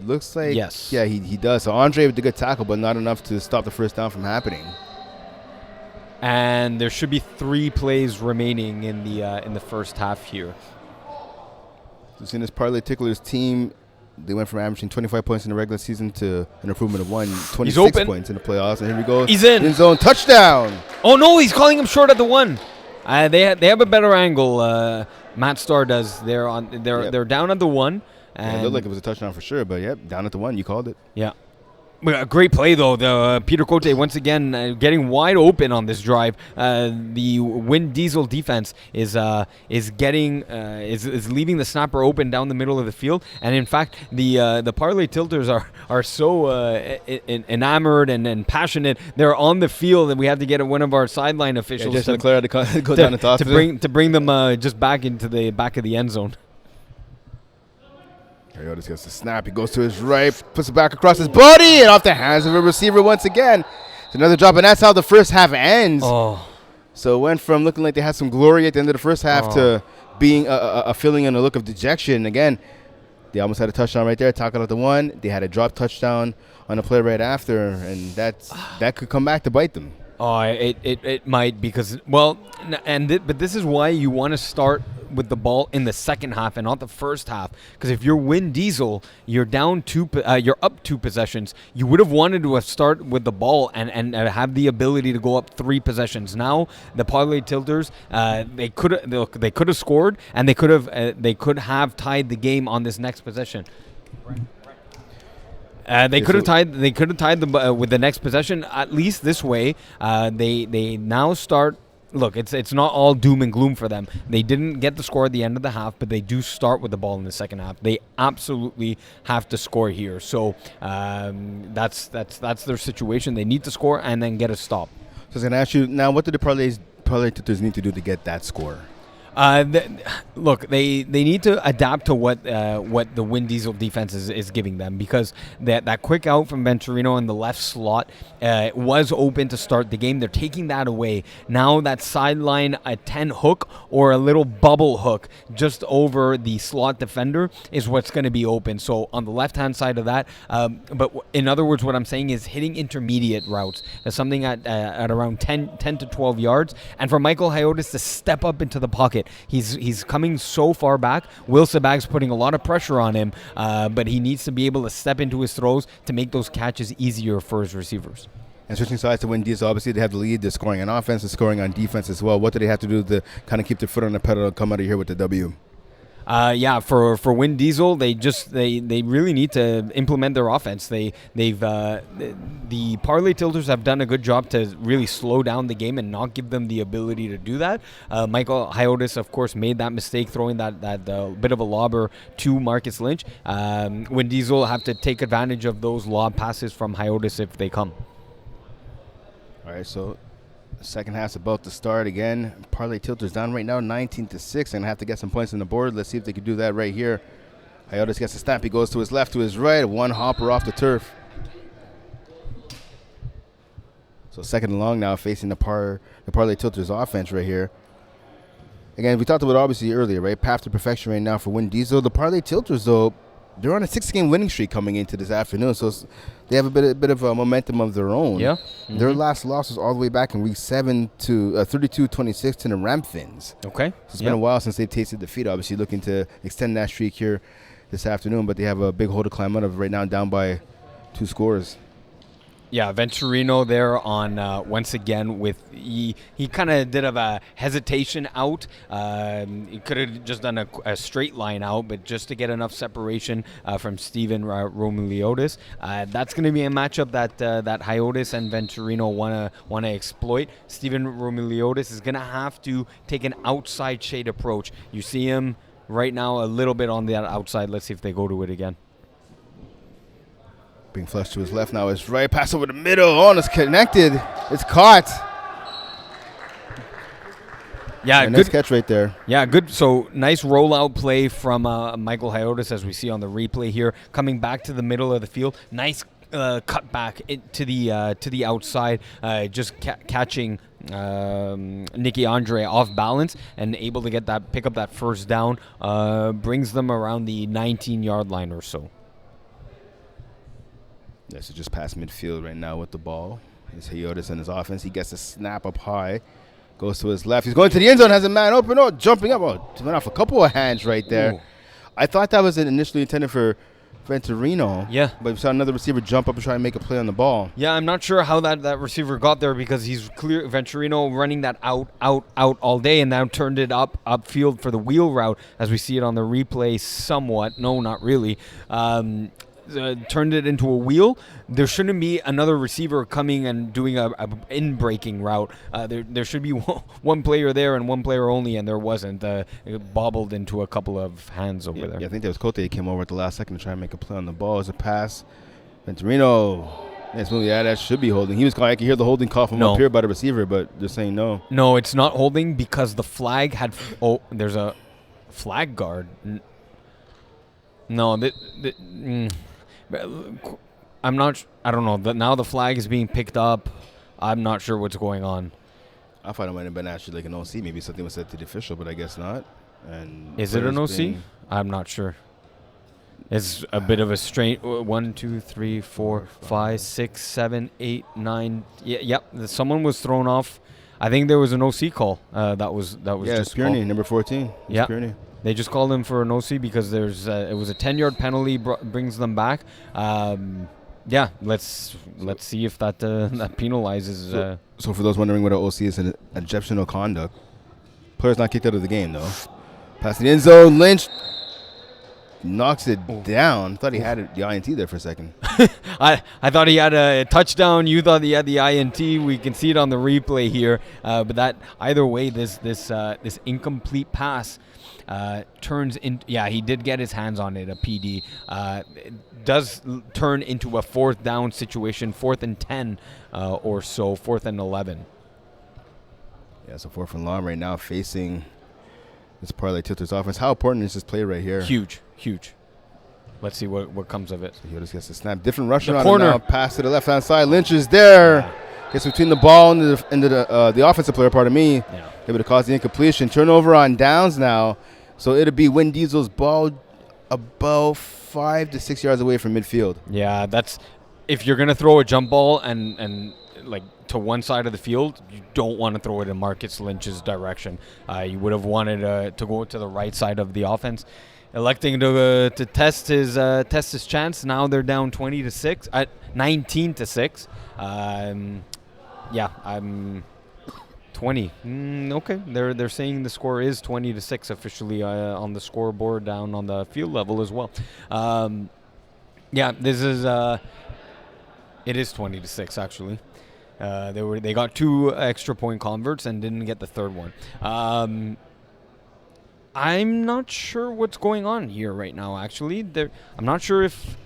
Looks like yes. Yeah, he does. So Andre with the good tackle, but not enough to stop the first down from happening. And there should be 3 plays remaining in the first half here. So seeing this Parlay Ticklers team, they went from averaging 25 points in the regular season to an improvement of 26 points in the playoffs. And here we go. He's in. End zone touchdown. Oh no, he's calling him short at the 1. They have a better angle. Matt Starr does. They're down at the 1. And It looked like it was a touchdown for sure, but yep, down at the 1. You called it. Yeah. A great play, though. The Peter Cote, once again, getting wide open on this drive. The Wind Diesel defense is leaving the snapper open down the middle of the field. And, in fact, the Parlay Tilters are so enamored and passionate. They're on the field, and we have to get one of our sideline officials just to declare to go down and toss to bring them just back into the back of the end zone. Hiotis gets the snap. He goes to his right, puts it back across his body, and off the hands of a receiver once again. It's another drop, and that's how the first half ends. Oh. So it went from looking like they had some glory at the end of the first half to being a feeling and a look of dejection. Again, they almost had a touchdown right there, tackled at the 1. They had a drop touchdown on a play right after, and that could come back to bite them. Oh, it might because, well, but this is why you want to start with the ball in the second half and not the first half. Because if you're Wind Diesel, you're down you're up 2 possessions. You would have wanted to start with the ball and have the ability to go up 3 possessions. Now the Parlay Tilters, they could have scored, and they could have tied the game on this next possession. They could have tied. They could have tied them with the next possession. At least this way, they now start. Look, it's not all doom and gloom for them. They didn't get the score at the end of the half, but they do start with the ball in the second half. They absolutely have to score here. So that's their situation. They need to score and then get a stop. So I was going to ask you now, what do the Parlay Tilters need to do to get that score? Look, they need to adapt to what the Wind Diesel defense is giving them, because that quick out from Venturino in the left slot was open to start the game. They're taking that away. Now that sideline a 10 hook or a little bubble hook just over the slot defender is what's going to be open. So on the left-hand side of that, but in other words, what I'm saying is hitting intermediate routes. That's something at around 10 to 12 yards. And for Michael Hiotis to step up into the pocket, he's coming so far back. Will Sabag's putting a lot of pressure on him, but he needs to be able to step into his throws to make those catches easier for his receivers. And switching sides to Wind Diesel, obviously they have the lead. They're scoring on offense, they're scoring on defense as well. What do they have to do to kind of keep their foot on the pedal and come out of here with the W? For Win Diesel, they really need to implement their offense. The Parlay Tilters have done a good job to really slow down the game and not give them the ability to do that. Michael Hyotis, of course, made that mistake throwing that bit of a lobber to Marcus Lynch. Win Diesel have to take advantage of those lob passes from Hyotis if they come. All right, so the second half's about to start again. Parlay Tilters down right now 19-6 and have to get some points on the board. Let's see if they can do that right here. Hyotis gets a snap. He goes to his left, to his right. One hopper off the turf. So second and long now facing the Parlay Tilters offense right here. Again, we talked about obviously earlier, right? Path to perfection right now for Win Diesel. The Parlay Tilters, though, they're on a 6-game winning streak coming into this afternoon, so they have a bit of a momentum of their own. Yeah. Mm-hmm. Their last loss was all the way back in week 7 to 32-26 to the Ramphins. Okay. So it's been a while since they've tasted defeat. Obviously, looking to extend that streak here this afternoon, but they have a big hole to climb out of right now, down by 2 scores. Yeah, Venturino there on once again with he kind of did have a hesitation out. He could have just done a straight line out, but just to get enough separation from Steven Romiliotis. That's going to be a matchup that Hyotis and Venturino want to exploit. Steven Romiliotis is going to have to take an outside shade approach. You see him right now a little bit on that outside. Let's see if they go to it again. Being flushed to his left now. It's right pass over the middle. Oh, and it's connected. It's caught. Yeah, nice catch right there. Yeah, good. So nice rollout play from Michael Hyotis, as we see on the replay here, coming back to the middle of the field. Nice cut back to the outside, just catching Nicky Andre off balance and able to pick up that first down. Brings them around the 19-yard line or so. Yeah, so just past midfield right now with the ball. It's Hyotis and his offense. He gets a snap up high. Goes to his left. He's going to the end zone. Has a man open. Oh, jumping up. Oh, went off a couple of hands right there. Ooh. I thought that was initially intended for Venturino. Yeah. But we saw another receiver jump up and try and make a play on the ball. Yeah, I'm not sure how that receiver got there because he's clear. Venturino running that out all day and now turned it upfield for the wheel route as we see it on the replay somewhat. No, not really. Turned it into a wheel. There shouldn't be another receiver coming and doing a in-breaking route. There should be one player there and one player only, and there wasn't. It bobbled into a couple of hands over there. Yeah, I think that was Cote. He came over at the last second to try and make a play on the ball. As a pass. Venturino. Nice move. Yeah, that should be holding. He was calling. I could hear the holding call from up here by the receiver, but they're saying no. No, it's not holding because the flag had. Oh, there's a flag guard. No, I'm not. I don't know. Now the flag is being picked up. I'm not sure what's going on. I thought it might have been actually like an OC. Maybe something was said to the official, but I guess not. And is it an OC? I'm not sure. It's a bit of a strange. 1, 2, 3, 4, 5, 6, 7, 8, 9. Yep. Someone was thrown off. I think there was an OC call. That was just Pierney, number 14. Yeah. Pierney. They just called him for an OC because it was a 10-yard penalty brings them back. Let's see if that penalizes. So for those wondering what an OC is, an exceptional conduct. Player's not kicked out of the game though. Pass the end zone. Lynch knocks it down. Thought he had the INT there for a second. I thought he had a touchdown. You thought he had the INT. We can see it on the replay here. But that either way, this incomplete pass. Turns in. Yeah, he did get his hands on it. A PD it does turn into a 4th down situation, 4th and 10 or so, 4th and 11. Yeah, so 4th and long right now facing this Parlay Tilters offense. How important is this play right here? Huge. Let's see what comes of it. So he just gets a snap. Different rusher on corner. Now. Pass to the left hand side. Lynch is there. Yeah. Gets between the ball and the offensive player. Pardon me. Yeah. Able to cause the incompletion. Turnover on downs now. So it'll be Win Diesel's ball about 5 to 6 yards away from midfield. Yeah, that's if you're gonna throw a jump ball and like to one side of the field, you don't want to throw it in Marcus Lynch's direction. You would have wanted to go to the right side of the offense. Electing to test his chance. Now they're down 19-6. 20. Okay, they're saying the score is 20-6 officially on the scoreboard down on the field level as well. Yeah, this is it is 20-6 actually. They got 2 extra point converts and didn't get the third one. I'm not sure what's going on here right now. Actually, I'm not sure if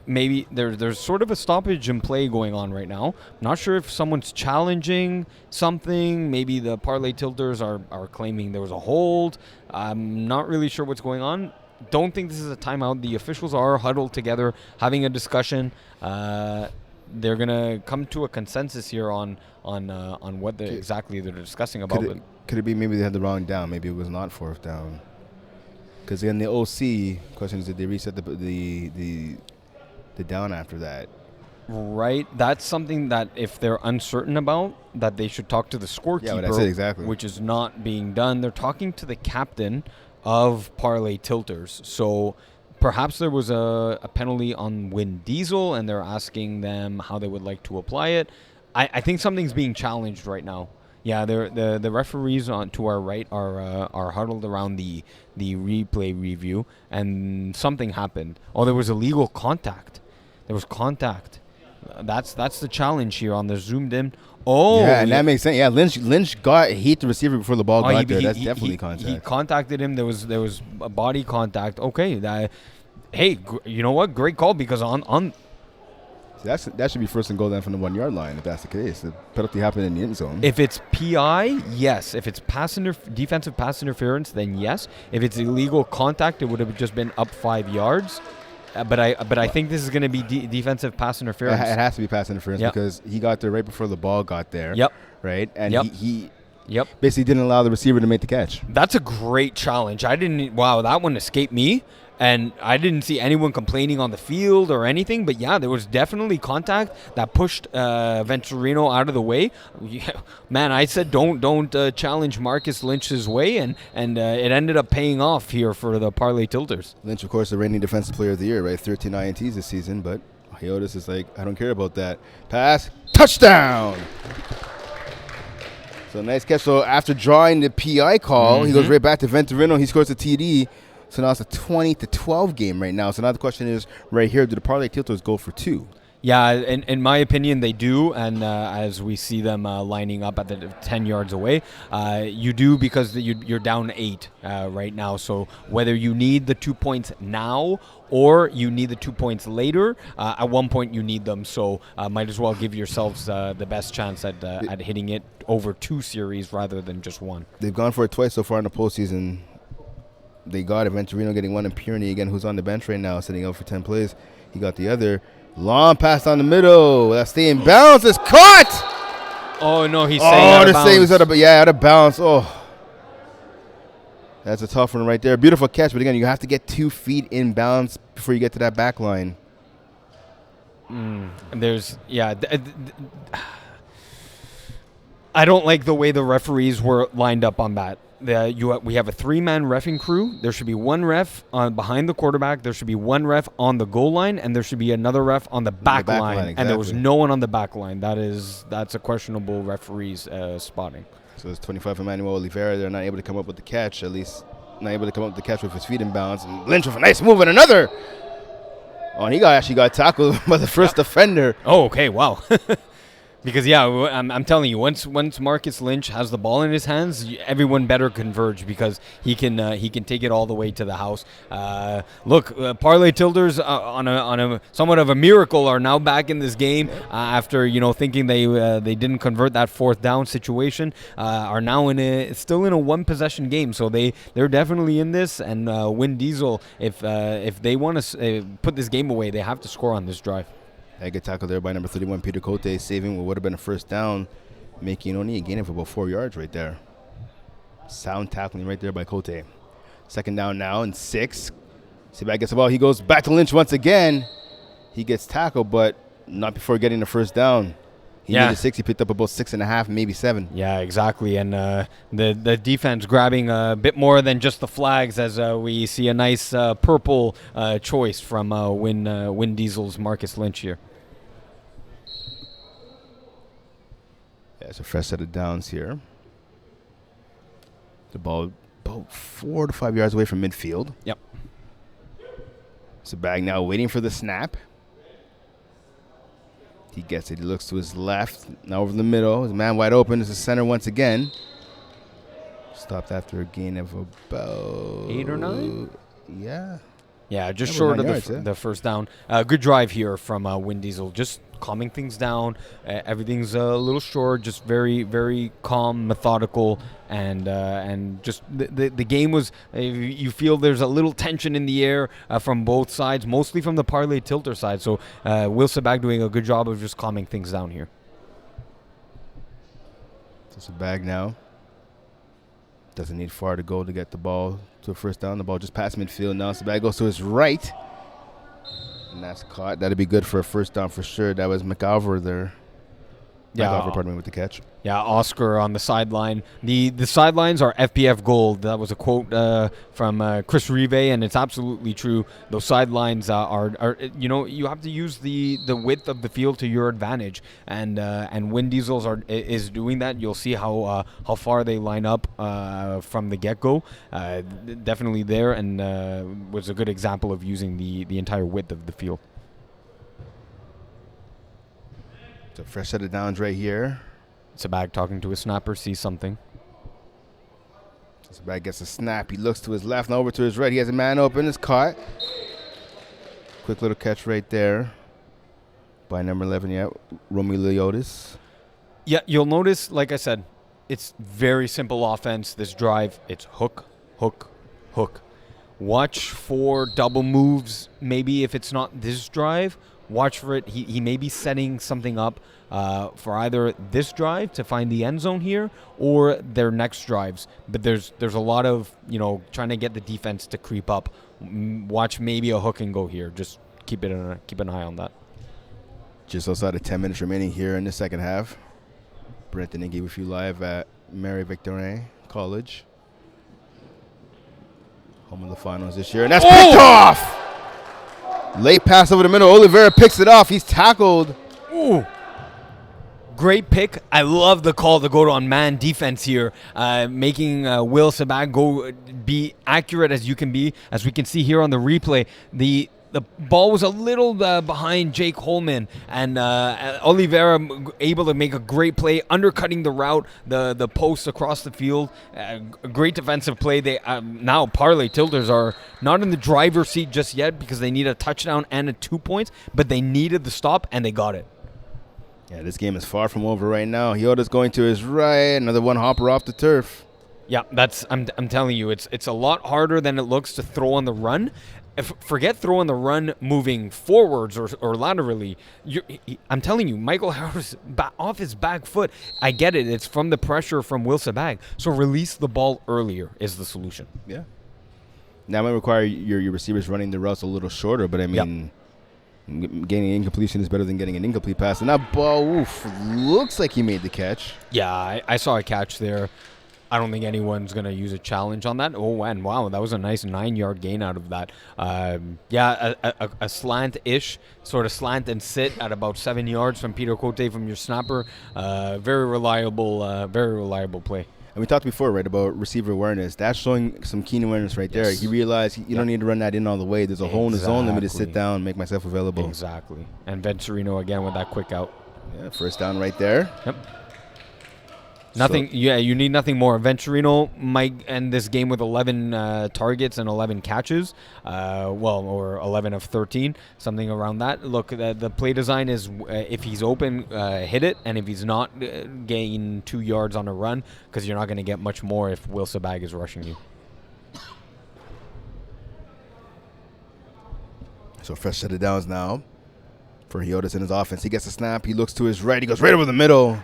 maybe there's sort of a stoppage in play going on right now. I'm not sure if someone's challenging something. Maybe the Parlay tilters are claiming there was a hold. I'm not really sure what's going on. Don't think this is a timeout. The officials are huddled together, having a discussion. They're gonna come to a consensus here on what exactly they're discussing about. Could it be maybe they had the wrong down? Maybe it was not 4th down. Because in the OC question is, did they reset the down after that? Right, that's something that if they're uncertain about, that they should talk to the scorekeeper. Yeah, that's it, exactly. Which is not being done. They're talking to the captain of Parlay tilters. So perhaps there was a penalty on Win Diesel, and they're asking them how they would like to apply it. I think something's being challenged right now. Yeah, the referees to our right are huddled around the replay review, and something happened. Oh, there was illegal contact. There was contact. That's the challenge here on the zoomed in. Oh, yeah, and that makes sense. Yeah, Lynch hit the receiver before the ball got there. That's definitely contact. He contacted him. There was a body contact. Okay, hey, you know what? Great call, because on. That should be first and goal then from the 1 yard line if that's the case. The penalty happened in the end zone. If it's PI, yes. If it's defensive pass interference, then yes. If it's illegal contact, it would have just been up 5 yards. But I think this is going to be defensive pass interference. It has to be pass interference because he got there right before the ball got there. Yep. Right? And he Yep. basically didn't allow the receiver to make the catch. That's a great challenge. Wow, that one escaped me. And I didn't see anyone complaining on the field or anything. But, yeah, there was definitely contact that pushed Venturino out of the way. Yeah, man, I said don't challenge Marcus Lynch's way. And it ended up paying off here for the Parlay tilters. Lynch, of course, the reigning defensive player of the year, right? 13 INTs this season. But Hiotis is like, I don't care about that. Pass. Touchdown. So, nice catch. So, after drawing the PI call, he goes right back to Venturino. He scores a TD. So now it's a 20-12 game right now. So now the question is, right here, do the Parlay tilters go for 2? Yeah, in my opinion, they do. And as we see them lining up at the 10 yards away, you do, because you're down 8 right now. So whether you need the 2 points now or you need the 2 points later, at one point you need them. So might as well give yourselves the best chance at hitting it over 2 series rather than just 1. They've gone for it twice so far in the postseason. They got it. Venturino getting 1, and Pierney, again, who's on the bench right now, sitting out for 10 plays. He got the other. Long pass down the middle. That stay in bounds. It's caught! Oh, no, he's saying out of bounds. He was out of bounds. Oh. That's a tough one right there. Beautiful catch, but again, you have to get 2 feet in bounds before you get to that back line. I don't like the way the referees were lined up on that. We have a 3-man reffing crew. There should be 1 ref behind the quarterback. There should be 1 ref on the goal line, and there should be another ref on the back line. Exactly. And there was no one on the back line. That's a questionable referee's spotting. So it's 25 Emmanuel Oliveira. They're not able to come up with the catch, at least not able to come up with the catch with his feet in bounds. And Lynch with a nice move and another. Oh, and he actually got tackled by the first defender. Oh, okay, wow. Because, yeah, I'm telling you, once Marcus Lynch has the ball in his hands, everyone better converge, because he can take it all the way to the house. Look, Parlay tilters on a somewhat of a miracle are now back in this game after thinking they didn't convert that 4th down situation. Are now still in a 1-possession game, so they're definitely in this. And Win Diesel, if they want to put this game away, they have to score on this drive. I get tackled there by number 31, Peter Cote, saving what would have been a first down, making only a gain of about 4 yards right there. Sound tackling right there by Cote. Second down now and 6. Seaback gets the ball. He goes back to Lynch once again. He gets tackled, but not before getting the first down. He needed 6. He picked up about 6.5, maybe 7. Yeah, exactly. And the defense grabbing a bit more than just the flags, as we see a nice purple choice from Win Diesel's Marcus Lynch here. Yeah, it's a fresh set of downs here. The ball about 4 to 5 yards away from midfield. Yep. Sabag now waiting for the snap. He gets it. He looks to his left. Now over the middle. His man wide open. It's the center once again. Stopped after a gain of about 8 or 9? Yeah. Yeah, just About short 9 of yards, yeah. the first down. Good drive here from Win Diesel. Just calming things down. Everything's a little short, just very, very calm, methodical, and just the game was. You feel there's a little tension in the air from both sides, mostly from the Parlay tilter side. So Will Sabag doing a good job of just calming things down here. So Sabag now doesn't need far to go to get the ball to a first down. The ball just past midfield now. Sabag goes to his right. And that's caught. That'd be good for a first down for sure. That was McAlver there. Yeah. McAlver, pardon me, with the catch. Yeah, Oscar on the sideline. The sidelines are FPF gold. That was a quote from Chris Rive, and it's absolutely true. Those sidelines are you have to use the width of the field to your advantage, and Win Diesels is doing that. You'll see how far they line up from the get-go. Definitely there, and was a good example of using the entire width of the field. So fresh set of downs right here. Sabag talking to his snapper, sees something. Sabag gets a snap. He looks to his left and over to his right. He has a man open. It's caught. Quick little catch right there by number 11, Romy Leotis. Yeah, you'll notice, like I said, it's very simple offense. This drive, it's hook, hook, hook. Watch for double moves. Maybe if it's not this drive, watch for it. He may be setting something up for either this drive to find the end zone here or their next drives. But there's a lot of, trying to get the defense to creep up. Watch maybe a hook and go here. Just keep an eye on that. Just outside of 10 minutes remaining here in the second half. Brent and Iggy with you live at Mary Victorin College. Home of the finals this year. And that's picked off! Late pass over the middle. Oliveira picks it off. He's tackled. Ooh. Great pick. I love the call to go on man defense here, making Will Sabag go be accurate as you can be. As we can see here on the replay, the ball was a little behind Jake Holman, and Oliveira able to make a great play, undercutting the route, the post across the field. A great defensive play. They now Parlay Tilters are not in the driver's seat just yet because they need a touchdown and a 2 points, but they needed the stop, and they got it. Yeah, this game is far from over right now. Hyoda's going to his right. Another one hopper off the turf. Yeah, I'm telling you, it's a lot harder than it looks to throw on the run. Forget throwing the run moving forwards or laterally. I'm telling you, Michael Harris off his back foot. I get it. It's from the pressure from Will Sabag. So release the ball earlier is the solution. Yeah. Now it might require your receivers running the routes a little shorter, but I mean, Gaining an incompletion is better than getting an incomplete pass. And that ball, looks like he made the catch. Yeah, I saw a catch there. I don't think anyone's going to use a challenge on that. Oh, and wow, that was a nice 9-yard gain out of that. A slant-ish, sort of slant and sit at about 7 yards from Peter Cote from your snapper. Very reliable play. And we talked before, right, about receiver awareness. That's showing some keen awareness right there. He realized you don't need to run that in all the way. There's a hole in the zone. Let me just sit down and make myself available. Exactly. And Venturino again with that quick out. Yeah, first down right there. Yep. You need nothing more. Venturino might end this game with 11 targets and 11 catches, or 11 of 13, something around that. Look, the play design is if he's open, hit it, and if he's not, gain 2 yards on a run, because you're not going to get much more if Will Sabag is rushing you. So fresh set of downs now for Hyodas in his offense. He gets a snap. He looks to his right. He goes right over the middle.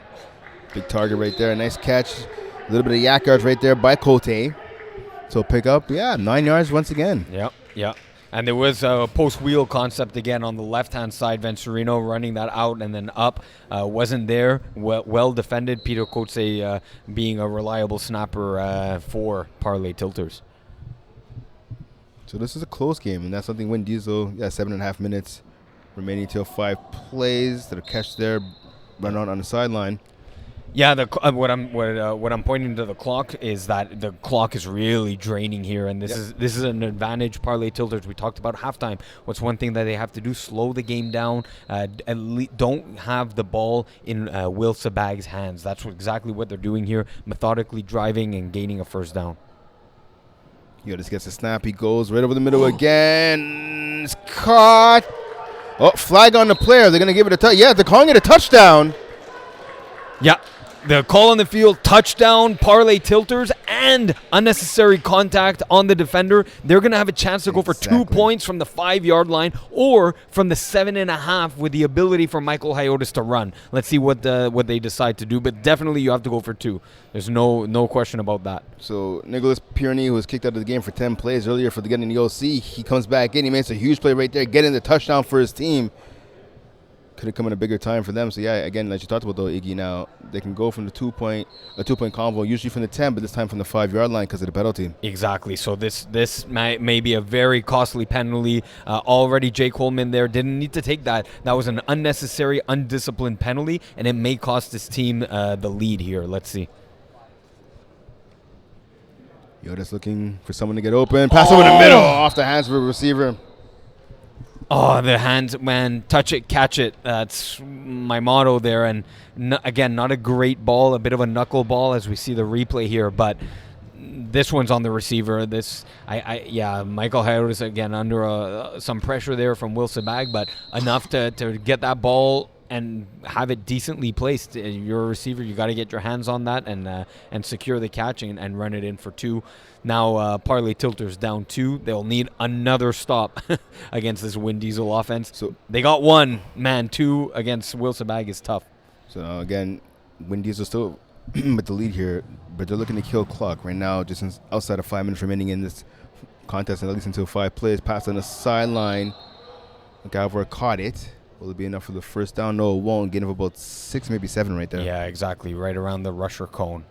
Big target right there. Nice catch. A little bit of yak yards right there by Cote. So pick up, 9 yards once again. Yep. And there was a post-wheel concept again on the left-hand side. Venturino running that out and then up. Wasn't there. Well defended. Peter Cote being a reliable snapper for Parlay Tilters. So this is a close game, and that's something Win Diesel, 7.5 minutes remaining till 5 plays. That a catch there, run out on the sideline. Yeah, what I'm pointing to the clock is that the clock is really draining here, and this is an advantage. Parlay tilters. We talked about halftime. What's one thing that they have to do? Slow the game down. Don't have the ball in Will Sabag's hands. That's exactly what they're doing here, methodically driving and gaining a first down. Yotis gets a snap. He goes right over the middle again. It's caught. Oh, flag on the player. They're gonna give it a touch. Yeah, they're calling it a touchdown. Yeah. The call on the field, touchdown, parlay tilters, and unnecessary contact on the defender. They're going to have a chance to go for 2 points from the 5-yard line or from the 7.5 with the ability for Michael Hiotis to run. Let's see what they decide to do, but definitely you have to go for 2. There's no question about that. So Nicholas Pierney, who was kicked out of the game for 10 plays earlier for getting the OC, he comes back in. He makes a huge play right there, getting the touchdown for his team. Could have come in a bigger time for them. So yeah, again, like you talked about though, Iggy, now they can go from the 2-point convo, usually from the 10, but this time from the 5-yard line because of the penalty. Exactly. So this may be a very costly penalty. Already Jake Holman there didn't need to take that. That was an unnecessary, undisciplined penalty, and it may cost his team the lead here. Let's see. Yoda's looking for someone to get open. Pass over the middle, off the hands of a receiver. Oh, the hands, man. Touch it, catch it. That's my motto there. And again, not a great ball, a bit of a knuckle ball as we see the replay here. But this one's on the receiver. Michael Hiotis, again, under some pressure there from Will Sabag, but enough to get that ball and have it decently placed. You're a receiver. You got to get your hands on that and secure the catch and run it in for 2. Now Parlay Tilters down 2. They'll need another stop against this Win Diesel offense. So they got 1. Man, 2 against Will Sabag is tough. So again, Win Diesel still with the lead here, but they're looking to kill clock right now. Just outside of 5 minutes remaining in this contest, and at least until 5 plays. Pass on the sideline. Galvor caught it. Will it be enough for the first down? No, it won't. Gain of about 6, maybe 7 right there. Yeah, exactly. Right around the rusher cone.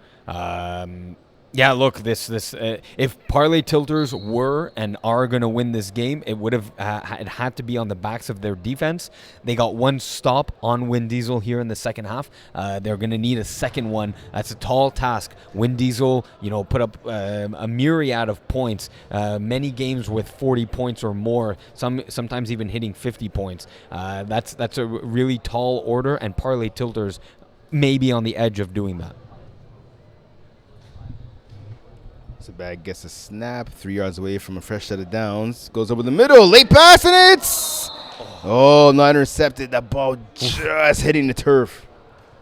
Yeah, look, this if Parlay Tilters were and are going to win this game, it would have it had to be on the backs of their defense. They got 1 stop on Win Diesel here in the second half. They're going to need a second one. That's a tall task. Win Diesel, put up a myriad of points. Many games with 40 points or more. Sometimes even hitting 50 points. That's a really tall order, and Parlay Tilters may be on the edge of doing that. Sabag gets a snap 3 yards away from a fresh set of downs. Goes over the middle. Late pass, and it's... Oh, not intercepted. That ball just hitting the turf.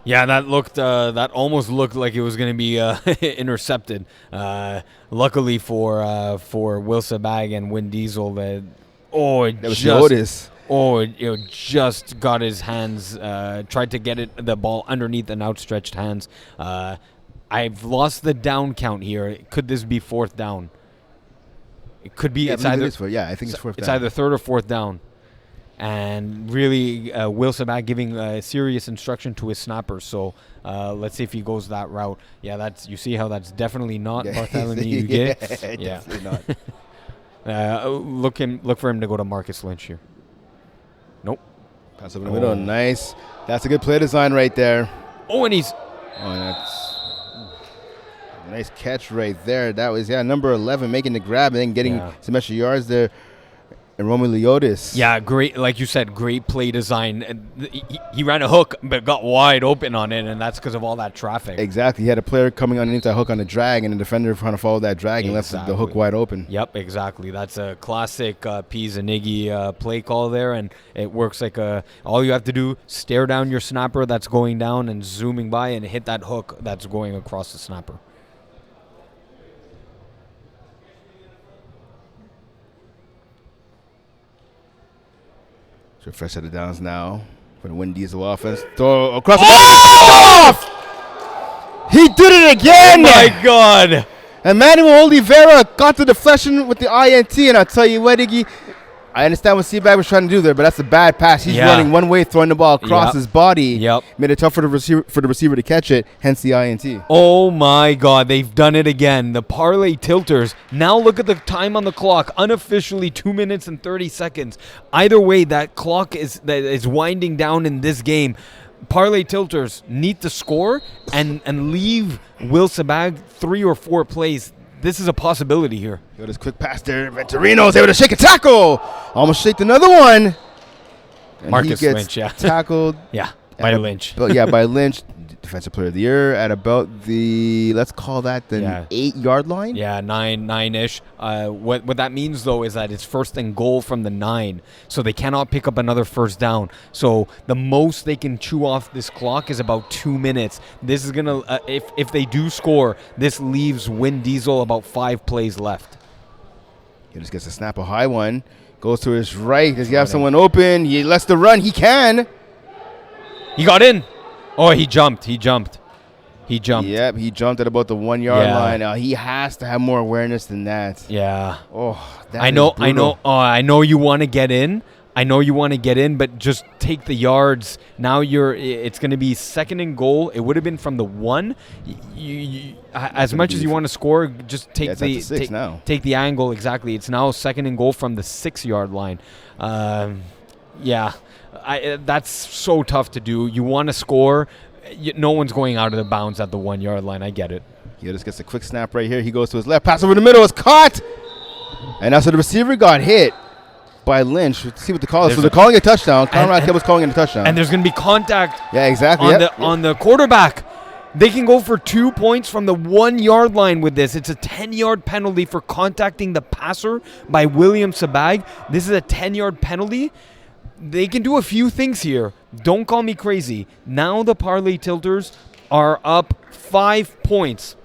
Yeah, that almost looked like it was going to be intercepted. Luckily for Will Sabag and Win Diesel, that was Yotis. It just got his hands, tried to get the ball underneath an outstretched hands. I've lost the down count here. Could this be 4th down? It could be. I think it's 4th down. It's either 3rd or 4th down. And really, Will Sabag giving serious instruction to his snapper. So let's see if he goes that route. Yeah, you see how that's definitely not Bartholomew Huguet. Yeah, definitely not. Look for him to go to Marcus Lynch here. Nope. Pass over the middle. Nice. That's a good play design right there. And he's... that's... Nice catch right there. That was, number 11 making the grab and then getting some extra yards there. And Roman Leotis. Yeah, great. Like you said, great play design. He ran a hook but got wide open on it, and that's because of all that traffic. Exactly. He had a player coming underneath that hook on the drag, and the defender trying to follow that drag and left the hook wide open. Yep, exactly. That's a classic Peas and Iggy play call there, and it works like all you have to do, stare down your snapper that's going down and zooming by and hit that hook that's going across the snapper. Fresh set of downs now for the Win Diesel offense. Throw across the He did it again! Oh my God! Emmanuel Oliveira got the deflection with the INT, and I'll tell you what, Iggy, I understand what Seabag was trying to do there, but that's a bad pass. He's running one way, throwing the ball across his body. Yep. Made it tough for the receiver to catch it, hence the INT. Oh my God, they've done it again. The Parlay Tilters. Now look at the time on the clock. Unofficially 2 minutes and 30 seconds. Either way, that clock is winding down in this game. Parlay tilters need to score and leave Will Sabag 3 or 4 plays. This is a possibility here. Got his quick pass there. Venturino's able to shake a tackle. Almost shaked another one. And Marcus he gets Lynch, yeah. tackled. Yeah, by Lynch. By Lynch, Defensive Player of the Year at about the, let's call that the 8-yard line. Yeah, 9-ish. What that means, though, is that it's first and goal from the 9, so they cannot pick up another first down. So the most they can chew off this clock is about 2 minutes. This is going to, if they do score, this leaves Win Diesel about 5 plays left. He just gets a snap, a high one. Goes to his right. Does he have someone open? He lets the run. He can. He got in. Oh, he jumped. Yep, he jumped at about the 1-yard line. He has to have more awareness than that. Yeah. Oh, that I know. I know you want to get in. But just take the yards. Now it's going to be second and goal. It would have been from the 1. As much as you want to score, just take take the angle. Exactly. It's now second and goal from the 6-yard line. That's so tough to do. You want to score. No one's going out of the bounds at the 1-yard line. I get it. He just gets a quick snap right here. He goes to his left. Pass over the middle. It's caught. And that's so the receiver got hit by Lynch. Let's see what the call is. So they're calling a touchdown. Conrad Kibble's calling it a touchdown. And there's going to be contact on the quarterback. They can go for 2 points from the 1-yard line with this. It's a 10-yard penalty for contacting the passer by William Sabag. This is a 10-yard penalty. They can do a few things here. Don't call me crazy. Now the Parlay tilters are up 5 points.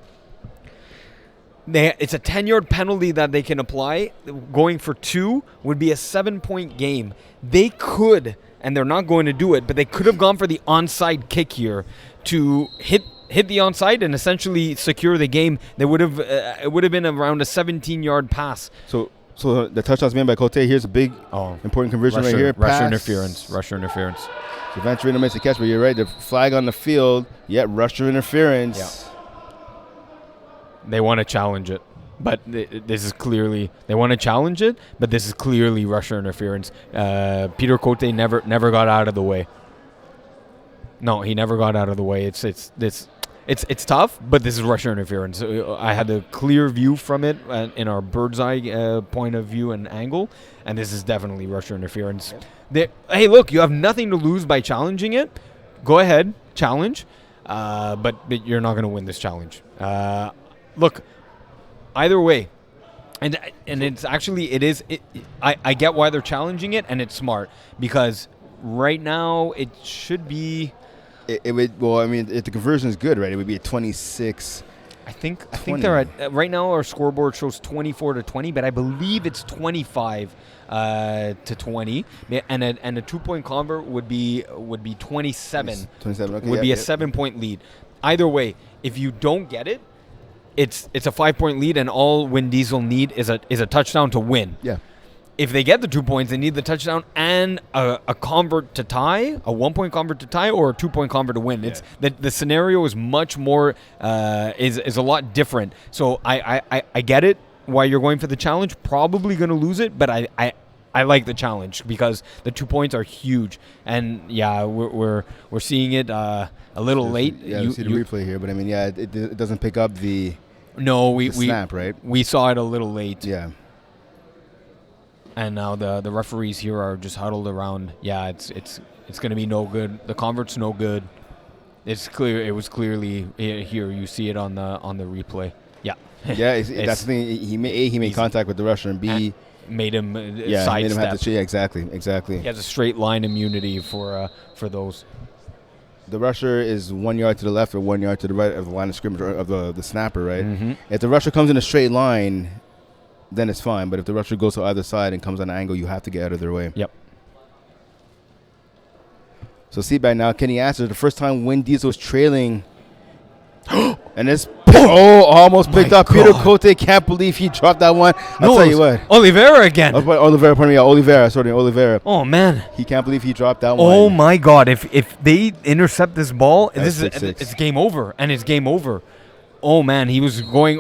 It's a 10-yard penalty that they can apply. Going for 2 would be a 7-point game. They could, and they're not going to do it, but they could have gone for the onside kick here to hit the onside and essentially secure the game. They would have it would have been around a 17-yard pass. So the touchdown's made by Cote. Here's a big, important conversion right here. Rusher interference. So Venturino makes the catch, but you're right. The flag on the field, rusher interference. Yeah. They want to challenge it, but this is clearly they want to challenge it, but this is clearly rusher interference. Peter Cote never got out of the way. No, he never got out of the way. It's tough, but this is rusher interference. I had a clear view from it in our bird's eye point of view and angle, and this is definitely rusher interference. Hey, look, you have nothing to lose by challenging it. Go ahead, challenge, but you're not going to win this challenge. Look, either way, and it's actually I get why they're challenging it, and it's smart because right now it should be. It would. Well, I mean, if the conversion is good, right? It would be a 26. I think they're at right now. Our scoreboard shows 24-20, but I believe it's 25 to 20, and a 2-point convert would be 27. 27. Okay. Would be a 7-point lead. Either way, if you don't get it, it's a 5-point lead, and all Win Diesel need is a touchdown to win. Yeah. If they get the 2 points, they need the touchdown and a convert to tie, a 1-point convert to tie, or a 2-point convert to win. It's the scenario is much more is a lot different. So I get it why you're going for the challenge. Probably going to lose it, but I like the challenge because the 2 points are huge. And we're seeing it a little late. Yeah, you see the replay here, but I mean, it doesn't pick up the snap, right? We saw it a little late. Yeah. And now the referees here are just huddled around. Yeah, it's going to be no good. The convert's no good. It's clear. It was clearly here. You see it on the replay. Yeah. Yeah, that's the thing. He made contact with the rusher, and B made him sidestep. Made him have to. Yeah, exactly. He has a straight line immunity for those. The rusher is 1 yard to the left or 1 yard to the right of the line of scrimmage of the snapper, right? Mm-hmm. If the rusher comes in a straight line, then it's fine. But if the rusher goes to either side and comes on an angle, you have to get out of their way. Yep. So see back now, Kenny Astor, the first time Win Diesel was trailing. And it's almost picked up. Peter Cote can't believe he dropped that one. I'll tell you what. Oliveira again. Oliveira. Oh, man. He can't believe he dropped that one. Oh, my God. If they intercept this ball, it's game over. And it's game over. Oh, man. He was going,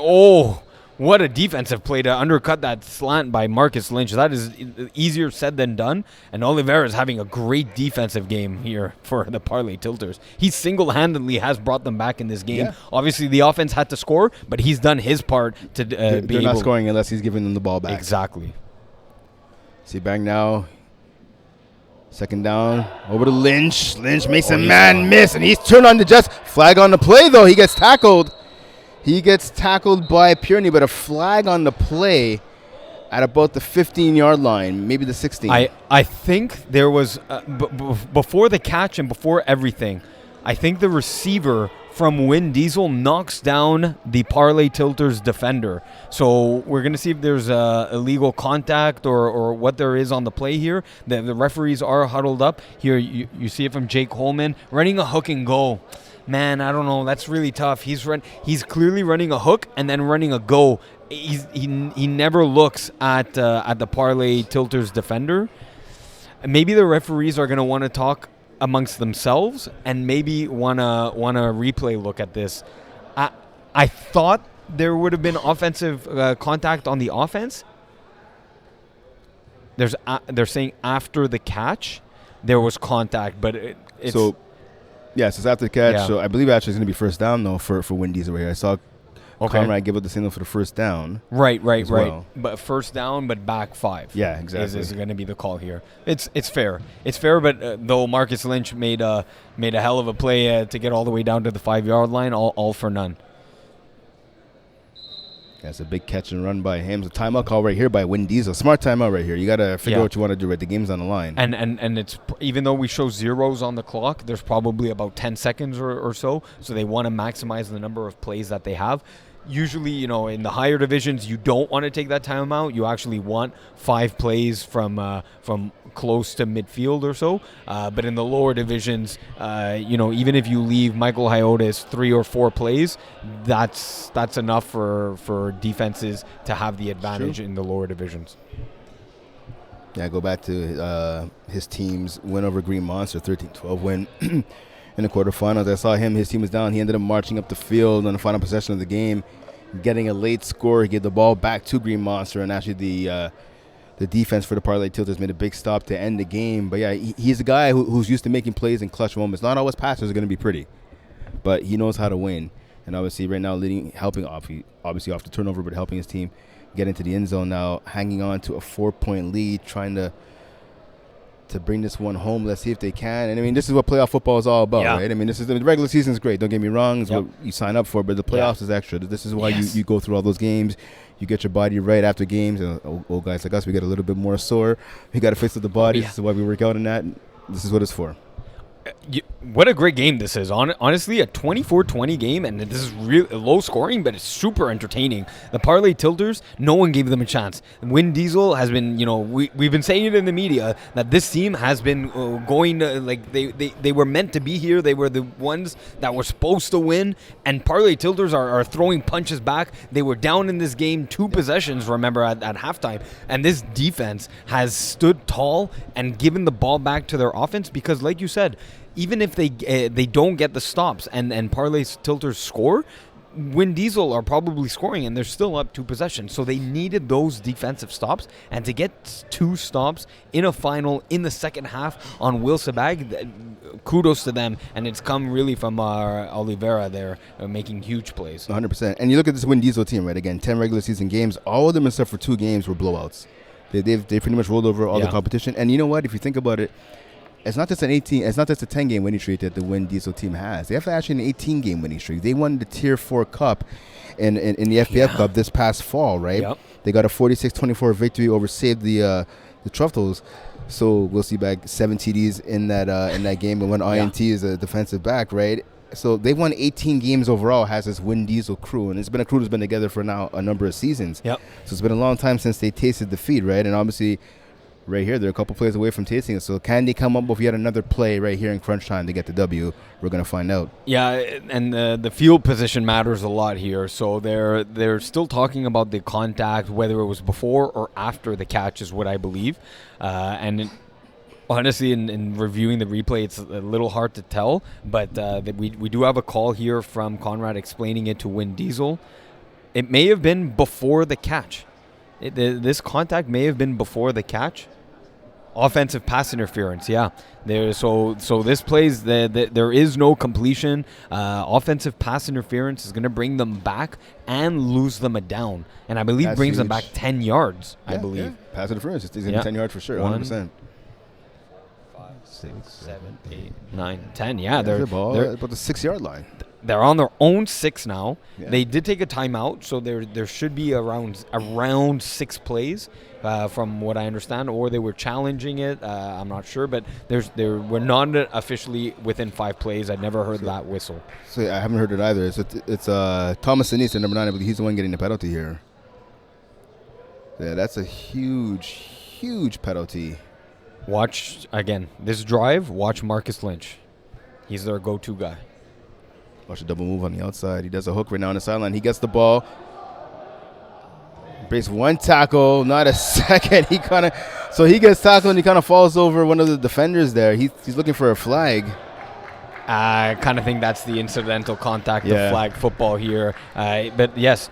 What a defensive play to undercut that slant by Marcus Lynch. That is easier said than done. And Oliveira is having a great defensive game here for the Parlay Tilters. He single-handedly has brought them back in this game. Yeah. Obviously, the offense had to score, but he's done his part to They're not scoring unless he's giving them the ball back. Exactly. See back now. Second down. Over to Lynch. Lynch makes a man miss, and he's turned on to just flag on the play, though. He gets tackled. He gets tackled by Pierney, but a flag on the play at about the 15-yard line, maybe the 16. I think there was, before the catch and before everything, I think the receiver from Win Diesel knocks down the Parlay Tilters defender. So we're going to see if there's illegal contact or what there is on the play here. The referees are huddled up. Here you see it from Jake Holman running a hook and go. Man, I don't know. That's really tough. He's clearly running a hook and then running a go. He never looks at the Parlay Tilters defender. Maybe the referees are going to want to talk amongst themselves and maybe want a replay look at this. I thought there would have been offensive contact on the offense. They're saying after the catch there was contact, but it's so. Yes, it's after the catch. Yeah. So I believe actually it's going to be first down, though, for Win Diesel right here. I saw Conrad give up the signal for the first down. Right. Well. But first down, but back 5. Yeah, exactly. Is going to be the call here. It's fair. It's fair, but though Marcus Lynch made a hell of a play to get all the way down to the 5-yard line, all for none. That's a big catch and run by him. It's a timeout call right here by Win Diesel. Smart timeout right here. You got to figure out what you want to do, right? The game's on the line. And it's even though we show zeros on the clock, there's probably about 10 seconds or so. So they want to maximize the number of plays that they have. Usually, in the higher divisions, you don't want to take that timeout. You actually want 5 plays from close to midfield or so. But in the lower divisions, even if you leave Michael Hyotis 3 or 4 plays, that's enough for defenses to have the advantage in the lower divisions. Yeah, go back to his team's win over Green Monster, 13-12 win. In the quarterfinals, I saw his team was down. He ended up marching up the field on the final possession of the game, getting a late score. He gave the ball back to Green Monster, and actually the defense for the Parlay Tilters made a big stop to end the game. But yeah, he's a guy who's used to making plays in clutch moments. Not always passes are going to be pretty, but he knows how to win. And obviously right now helping obviously off the turnover, but helping his team get into the end zone now, hanging on to a 4-point lead, trying to bring this one home. Let's see if they can. And I mean, this is what playoff football is all about, right? I mean, the regular season is great. Don't get me wrong. It's what you sign up for, but the playoffs is extra. This is why you go through all those games. You get your body right after games. And old guys like us, we get a little bit more sore. We got to fix up the body. This is why we work out in that. This is what it's for. What a great game this is. Honestly, a 24-20 game, and this is really low scoring, but it's super entertaining. The Parlay Tilters, no one gave them a chance. Win Diesel has been, we've been saying it in the media that this team has been going to, they were meant to be here. They were the ones that were supposed to win, and Parlay Tilters are throwing punches back. They were down in this game 2 possessions, remember, at halftime, and this defense has stood tall and given the ball back to their offense because, like you said, even if they don't get the stops and Parlay Tilters score, Win Diesel are probably scoring and they're still up 2 possessions. So they needed those defensive stops, and to get 2 stops in a final in the second half on Will Sabag, kudos to them. And it's come really from Oliveira there, making huge plays. 100%. And you look at this Win Diesel team, right? Again, 10 regular season games. All of them except for 2 games were blowouts. They pretty much rolled over all the competition. And you know what? If you think about it, it's not just a 10-game winning streak that the Win Diesel team has. They have actually an 18-game winning streak. They won the Tier 4 Cup in the FPF Cup this past fall, right? Yep. They got a 46-24 victory over Save the Truffles. So we'll see back 7 TDs in that game, and 1 INT is a defensive back, right? So they won 18 games overall, has this Win Diesel crew, and it's been a crew that's been together for now a number of seasons. Yep. So it's been a long time since they tasted defeat, right? And obviously, right here, they're a couple plays away from tasting it. So can they come up with yet another play right here in crunch time to get the W? We're going to find out. Yeah, and the field position matters a lot here. So they're still talking about the contact, whether it was before or after the catch is what I believe. Honestly, in reviewing the replay, it's a little hard to tell. But we do have a call here from Conrad explaining it to Win Diesel. It may have been before the catch. This contact may have been before the catch. Offensive pass interference, yeah. So this plays, there is no completion. Offensive pass interference is going to bring them back and lose them a down. And I believe brings them back 10 yards, I believe. Yeah. Pass interference. It's going to be 10 yards for sure, 100%. 5, 6, 7, 8, 9, 10. Yeah, they're about the 6-yard line. They're on their own 6 now. Yeah. They did take a timeout, so there should be around 6 plays, from what I understand, or they were challenging it. I'm not sure, but we're not officially within 5 plays. I'd never heard that whistle. So I haven't heard it either. It's Thomas Sinise, number 9. I believe he's the one getting the penalty here. Yeah, that's a huge penalty. Watch again this drive. Watch Marcus Lynch. He's their go-to guy. Watch a double move on the outside. He does a hook right now on the sideline. He gets the ball. Breaks one tackle, not a second. He gets tackled and he kind of falls over one of the defenders there. He's looking for a flag. I kind of think that's the incidental contact of flag football here. But yes,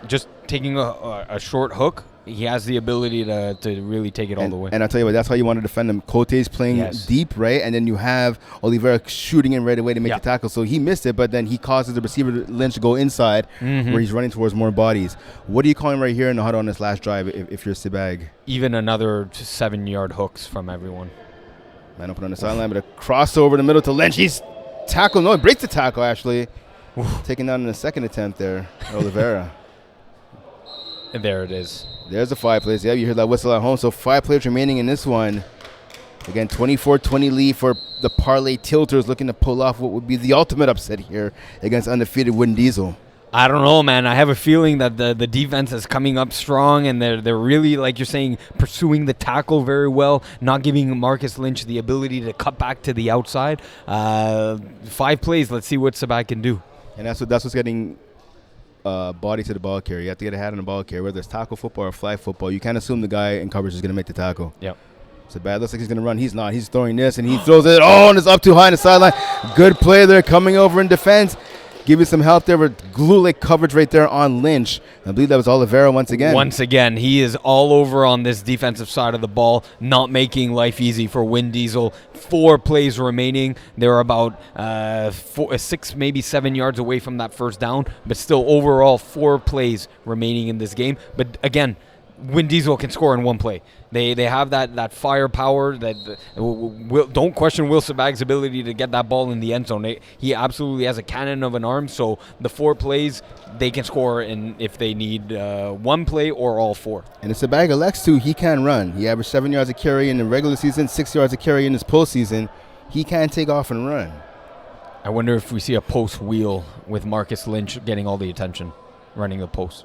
just taking a short hook, he has the ability to really take it all the way. And I'll tell you what, that's how you want to defend him. Cote's playing deep, right? And then you have Oliveira shooting in right away to make the tackle. So he missed it, but then he causes the receiver, Lynch, to go inside where he's running towards more bodies. What are you calling right here in the huddle on this last drive if you're Sebag? Even another 7-yard hooks from everyone. Man open on the sideline, but a crossover in the middle to Lynch. He's tackled. No, he breaks the tackle, actually. Taken down in the second attempt there, Oliveira. And there it is. There's the 5 plays. Yeah, you heard that whistle at home. So 5 players remaining in this one. Again, 24-20 lead for the Parlay Tilters, looking to pull off what would be the ultimate upset here against undefeated Wind Diesel. I don't know, man. I have a feeling that the defense is coming up strong, and they're really, like you're saying, pursuing the tackle very well, not giving Marcus Lynch the ability to cut back to the outside. 5 plays. Let's see what Sebag can do. And that's what's getting body to the ball carrier. You have to get a hat on the ball carrier, whether it's tackle football or flag football. You can't assume the guy in coverage is going to make the tackle. Yep. Sebag looks like he's going to run. He's not. He's throwing this, and he throws it. Oh, and it's up too high on the sideline. Good play there, coming over in defense. Giving some help there with glue-like coverage right there on Lynch. I believe that was Oliveira once again. Once again, he is all over on this defensive side of the ball, not making life easy for Wind Diesel. 4 plays remaining. They're about 6, maybe 7 yards away from that first down, but still overall 4 plays remaining in this game. But again, Wind Diesel can score in 1 play. They have that firepower. Don't question Will Sebag's ability to get that ball in the end zone. He absolutely has a cannon of an arm. So the 4 plays, they can score in if they need 1 play or all 4. And if Sebag elects to, he can run. He averaged 7 yards a carry in the regular season, 6 yards a carry in his postseason. He can take off and run. I wonder if we see a post wheel with Marcus Lynch getting all the attention, running the post.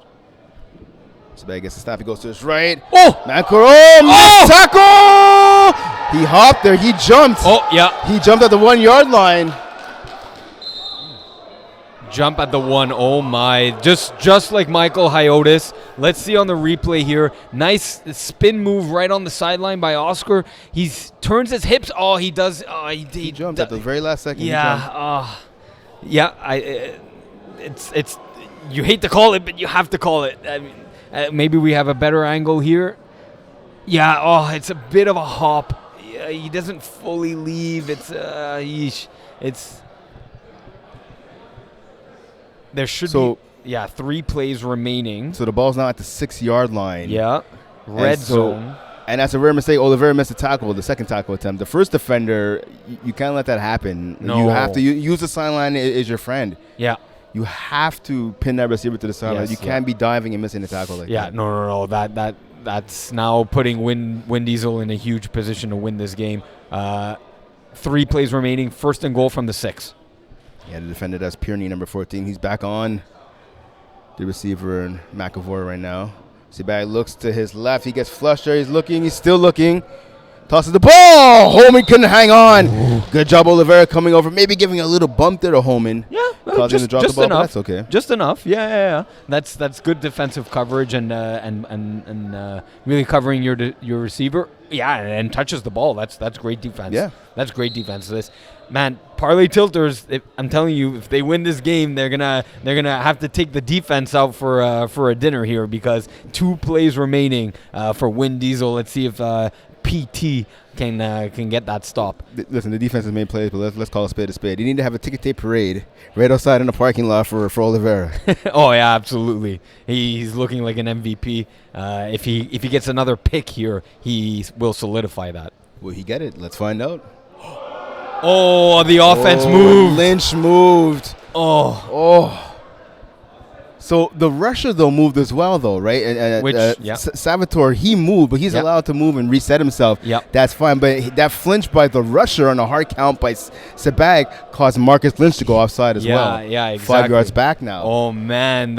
Sebag gets the snap. He goes to his right. Oh! Mancoro! Tackle! He hopped there. He jumped. Oh, yeah. He jumped at the 1-yard line. Jump at the 1. Oh, my. Just like Michael Hyotis. Let's see on the replay here. Nice spin move right on the sideline by Oscar. He turns his hips. Oh, he does. He jumped at the very last second. Yeah. It's you hate to call it, but you have to call it. I mean, maybe we have a better angle here. Yeah, it's a bit of a hop. Yeah, he doesn't fully leave. There should be 3 plays remaining. So the ball's now at the 6-yard line. Yeah, red zone. And that's a rare mistake. Oliveira missed a tackle, the second tackle attempt. The first defender, you can't let that happen. No. You have to use the sideline as your friend. Yeah. You have to pin that receiver to the sideline. You can't be diving and missing a tackle like that. Yeah, no. That's now putting Wind Diesel in a huge position to win this game. 3 plays remaining. First and goal from the 6. Yeah, the defender, that's Pierney, number 14. He's back on the receiver and McAvoy right now. Sebag looks to his left. He gets flushed there. He's looking. He's still looking. Tosses the ball. Holman couldn't hang on. Ooh. Good job, Oliveira, coming over, maybe giving a little bump there to Holman. Yeah, causing him to drop the ball, but enough. that's okay. Just enough. Yeah. That's good defensive coverage and really covering your receiver. Yeah, and touches the ball. That's great defense. Yeah, that's great defense. This man, Parlay Tilters. I'm telling you, if they win this game, they're gonna have to take the defense out for a dinner here because 2 plays remaining for Win Diesel. Let's see if PT can get that stop. Listen, the defense has made plays, but let's call a spade a spade. You need to have a ticket tape parade right outside in the parking lot for Oliveira. Oh yeah, absolutely. He's looking like an MVP. If he gets another pick here, he will solidify that. Will he get it? Let's find out. Oh, the offense moved. Lynch moved. Oh. So the rusher, though, moved as well, though, right? Salvatore, he moved, but he's allowed to move and reset himself. Yep. That's fine. But that flinch by the rusher on a hard count by Sabag caused Marcus Lynch to go offside as well. Yeah, exactly. 5 yards back now. Oh, man.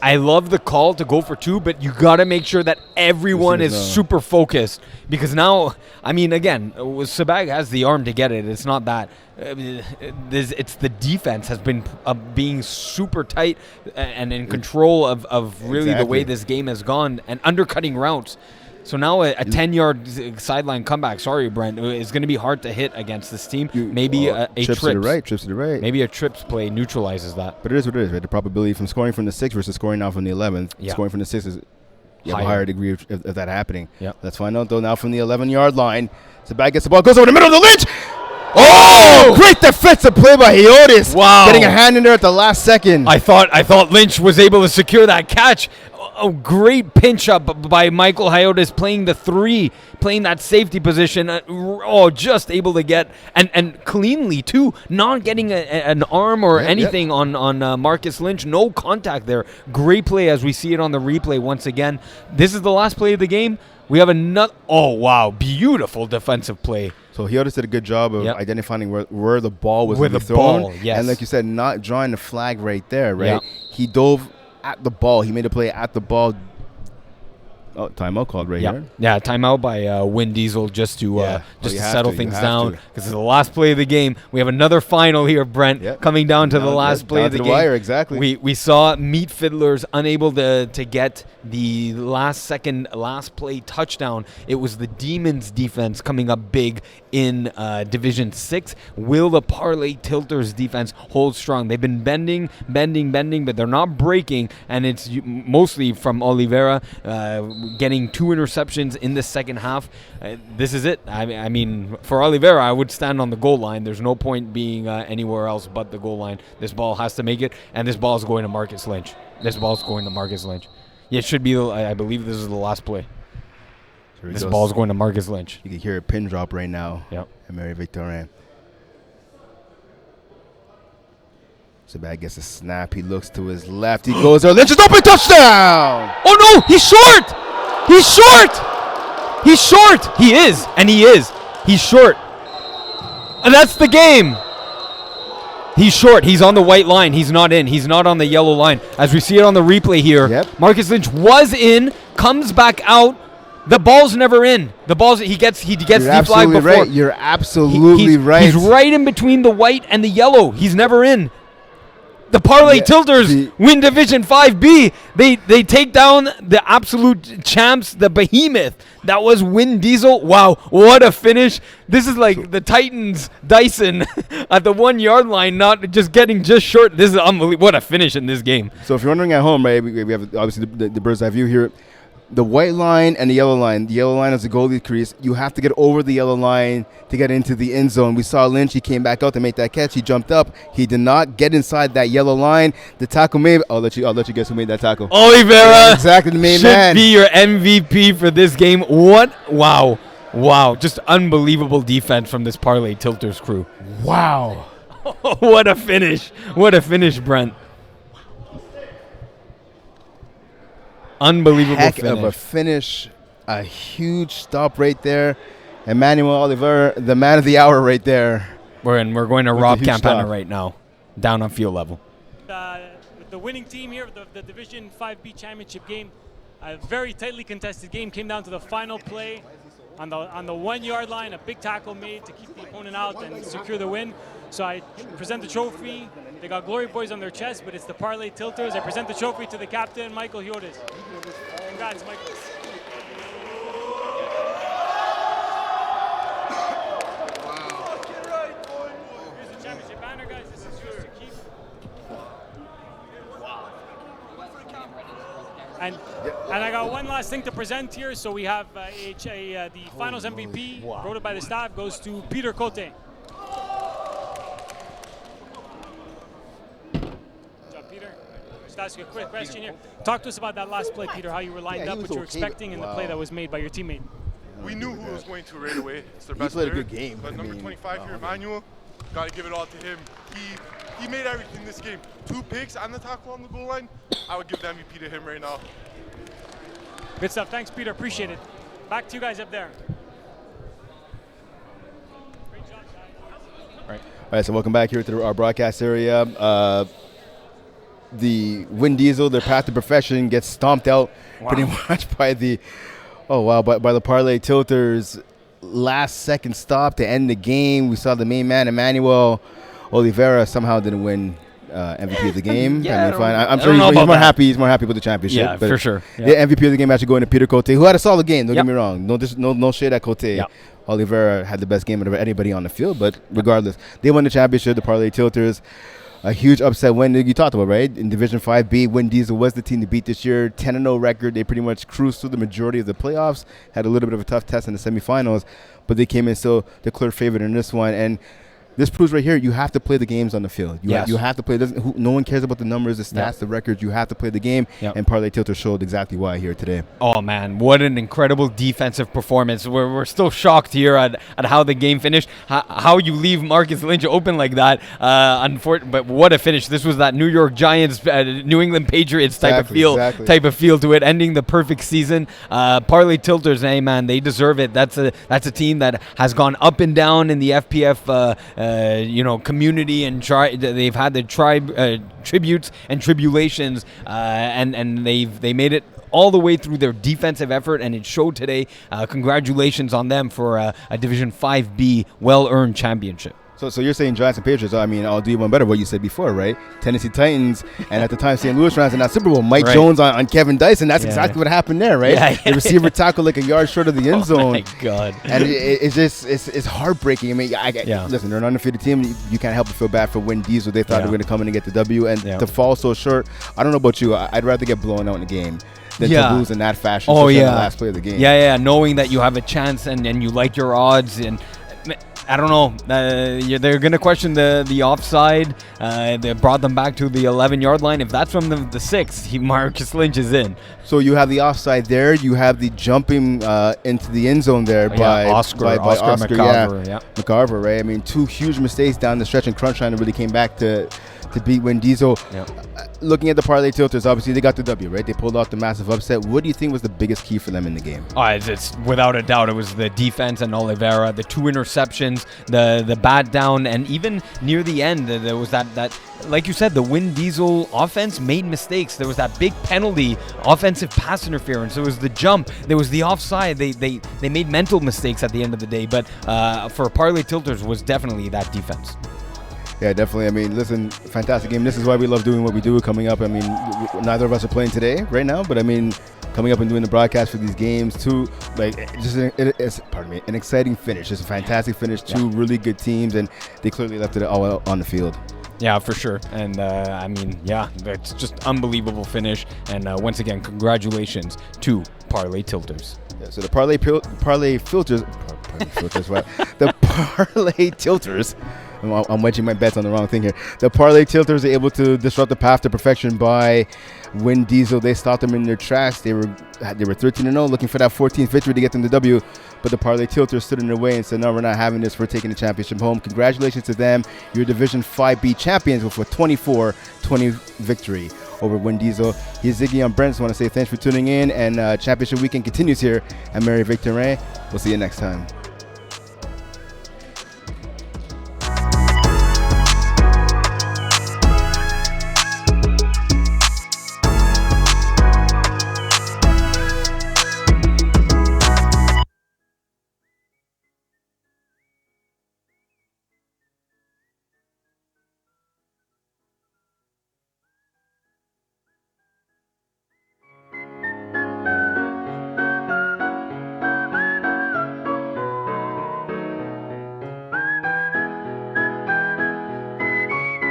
I love the call to go for 2, but you got to make sure that everyone is super focused because now, I mean, again, Sabag has the arm to get it. It's not that. It's the defense has been being super tight and in control of really the way this game has gone and undercutting routes. So now a 10-yard sideline comeback, sorry, Brent, is going to be hard to hit against this team. Maybe a trips to the right, trips to the right. Maybe a trips play neutralizes that. But it is what it is, right? The probability from scoring from the 6 versus scoring now from the 11th. Yeah. Scoring from the 6 is you have a higher degree of that happening. Yeah. Let's find out, though, now from the 11-yard line. Sabag gets the ball, goes over the middle of the Lynch. Oh, great defensive play by Hiotis. Wow. Getting a hand in there at the last second. I thought Lynch was able to secure that catch. A great pinch up by Michael Hiotis playing the 3, playing that safety position. Just able to get and cleanly too, not getting an arm or anything on Marcus Lynch. No contact there. Great play as we see it on the replay once again. This is the last play of the game. We have another. Oh wow, beautiful defensive play. So Hiotis did a good job of identifying where the ball was thrown. Yes. And like you said, not drawing the flag right there, right? Yeah. He dove at the ball. He made a play at the ball. Oh, timeout called right here. Yeah, timeout by Win Diesel just to settle things down because it's the last play of the game. We have another final here, Brent, coming down to the last play of the game. Wire, exactly. We saw Meat Fiddlers unable to get the last play touchdown. It was the Demons defense coming up big in Division 6. Will the Parlay Tilters defense hold strong? They've been bending, but they're not breaking, and it's mostly from Oliveira getting 2 interceptions in the second half. This is it. I mean, for Oliveira, I would stand on the goal line. There's no point being anywhere else but the goal line. This ball has to make it, and this ball is going to Marcus Lynch. Yeah, it should be. I believe this is the last play. This ball is going to Marcus Lynch. You can hear a pin drop right now. Yep. And Mary Victorin. Sabag gets a snap. He looks to his left. He goes there. Lynch is open. Touchdown! Oh no! He's short. He's short. He's short. He is, and he is. He's short. And that's the game. He's short. He's on the white line. He's not in. He's not on the yellow line. As we see it on the replay here, Marcus Lynch was in, comes back out. The ball's never in. He gets the flag before. Right. You're absolutely right. He's right in between the white and the yellow. He's never in. The Parlay Tilters win Division 5B. They take down the absolute champs, the behemoth that was Win Diesel. Wow, what a finish. This is like the Titans Dyson at the 1 yard line, not just getting just short. This is unbelievable. What a finish in this game. So if you're wondering at home, right, we have obviously the bird's eye view here. The white line and the yellow line. The yellow line is the goalie crease. You have to get over the yellow line to get into the end zone. We saw Lynch. He came back out to make that catch. He jumped up. He did not get inside that yellow line. The tackle made. I'll let you guess who made that tackle. Oliveira. Yeah, exactly, the main man. Should be your MVP for this game. What? Wow. Just unbelievable defense from this Parlay Tilters crew. Wow. What a finish. Brent. Unbelievable Heck finish. of a finish. A huge stop right there. Emmanuel Oliveira, the man of the hour right there. We're going to Rob Campana right now, down on field level. With the winning team here, the Division 5B championship game, a very tightly contested game, came down to the final play. on the 1 yard line, a big tackle made to keep the opponent out and secure the win. So I present the trophy. They got Glory Boys on their chest, but it's the Parlay Tilters. I present the trophy to the captain, Michael Hiotis. Congrats, Michael. Here's the championship banner, guys. This is yours to keep. And I got one last thing to present here. So we have the finals MVP, voted by the staff, goes to Peter Cote. Good job, Peter. Just ask you a quick question here. Talk to us about that last play, Peter, how you were lined up, what you were expecting, and the play that was made by your teammate. We knew who was going to right away. It's their best played a player. good game. But number 25 here, Emmanuel, got to give it all to him. He made everything this game. 2 picks and the tackle on the goal line. I would give the MVP to him right now. Good stuff. Thanks, Peter. Appreciate it. Back to you guys up there. All right, so welcome back here to our broadcast area. The Win Diesel, their path to profession, gets stomped out pretty much by the by the Parlay Tilters. Last second stop to end the game. We saw the main man, Emmanuel Oliveira, somehow didn't win MVP of the game. Yeah, I'm sure he's more happy. He's more happy with the championship. Yeah, but for sure. Yeah. The MVP of the game actually going to Peter Cote, who had a solid game. Don't get me wrong. No shade at Cote. Yep. Oliveira had the best game out of anybody on the field, but regardless, they won the championship. The Parlay Tilters, a huge upset win. You talked about, right? In Division 5B, Win Diesel was the team to beat this year. 10-0 record. They pretty much cruised through the majority of the playoffs. Had a little bit of a tough test in the semifinals, but they came in still the clear favorite in this one. And this proves right here, you have to play the games on the field. You have to play. No one cares about the numbers, the stats, the records. You have to play the game, and Parlay Tilter showed exactly why here today. Oh, man, what an incredible defensive performance. We're still shocked here at how the game finished, how you leave Marcus Lynch open like that. But what a finish. This was that New York Giants, New England Patriots type of feel to it, ending the perfect season. Parlay Tilters, hey, man, they deserve it. That's a team that has gone up and down in the FPF community, and they've had the tributes and tribulations, and they made it all the way through their defensive effort, and it showed today. Congratulations on them for a Division 5B well-earned championship. So you're saying Giants and Patriots, I'll do one better what you said before, right? Tennessee Titans, and at the time St. Louis Rams in that Super Bowl, Mike Jones on Kevin Dyson. That's exactly what happened there, right? The receiver tackled like a yard short of the end zone. Oh, my God. And it's heartbreaking. I mean, listen, they're an undefeated team. You can't help but feel bad for Win Diesel. They thought they were going to come in and get the W, and to fall so short, I don't know about you. I'd rather get blown out in the game than to lose in that fashion. Oh, the last play of the game. Knowing that you have a chance and you like your odds, and I don't know. They're going to question the offside. They brought them back to the 11-yard line. If that's from the 6, Marcus Lynch is in. So you have the offside there. You have the jumping into the end zone there by Oscar McCarver. McCarver, right? I mean, 2 huge mistakes down the stretch, and Crunch really came back to beat Win Diesel. Looking at the Parlay Tilters, obviously they got the W, right? They pulled off the massive upset. What do you think was the biggest key for them in the game? It's without a doubt, it was the defense and Oliveira, the 2 interceptions, the bat down, and even near the end, there was that like you said, the Win Diesel offense made mistakes. There was that big penalty, offensive pass interference. There was the jump. There was the offside. They made mental mistakes at the end of the day. But for Parlay Tilters was definitely that defense. Yeah, definitely. I mean, listen, fantastic game. This is why we love doing what we do coming up. I mean, neither of us are playing today right now, but I mean, coming up and doing the broadcast for these games too, it's an exciting finish. It's a fantastic finish. 2 really good teams, and they clearly left it all out on the field. Yeah, for sure. And it's just unbelievable finish. And once again, congratulations to Parlay Tilters. Yeah, so the Parlay Filters, the Parlay Tilters. I'm wedging my bets on the wrong thing here. The Parlay Tilters are able to disrupt the path to perfection by Win Diesel. They stopped them in their tracks. They were 13-0, looking for that 14th victory to get them the W. But the Parlay Tilters stood in their way and said, no, we're not having this. We're taking the championship home. Congratulations to them. You're Division 5B champions with a 24-20 victory over Win Diesel. Here's Ziggy on Brent. So I want to say thanks for tuning in. And championship weekend continues here at Mary Victorin. We'll see you next time.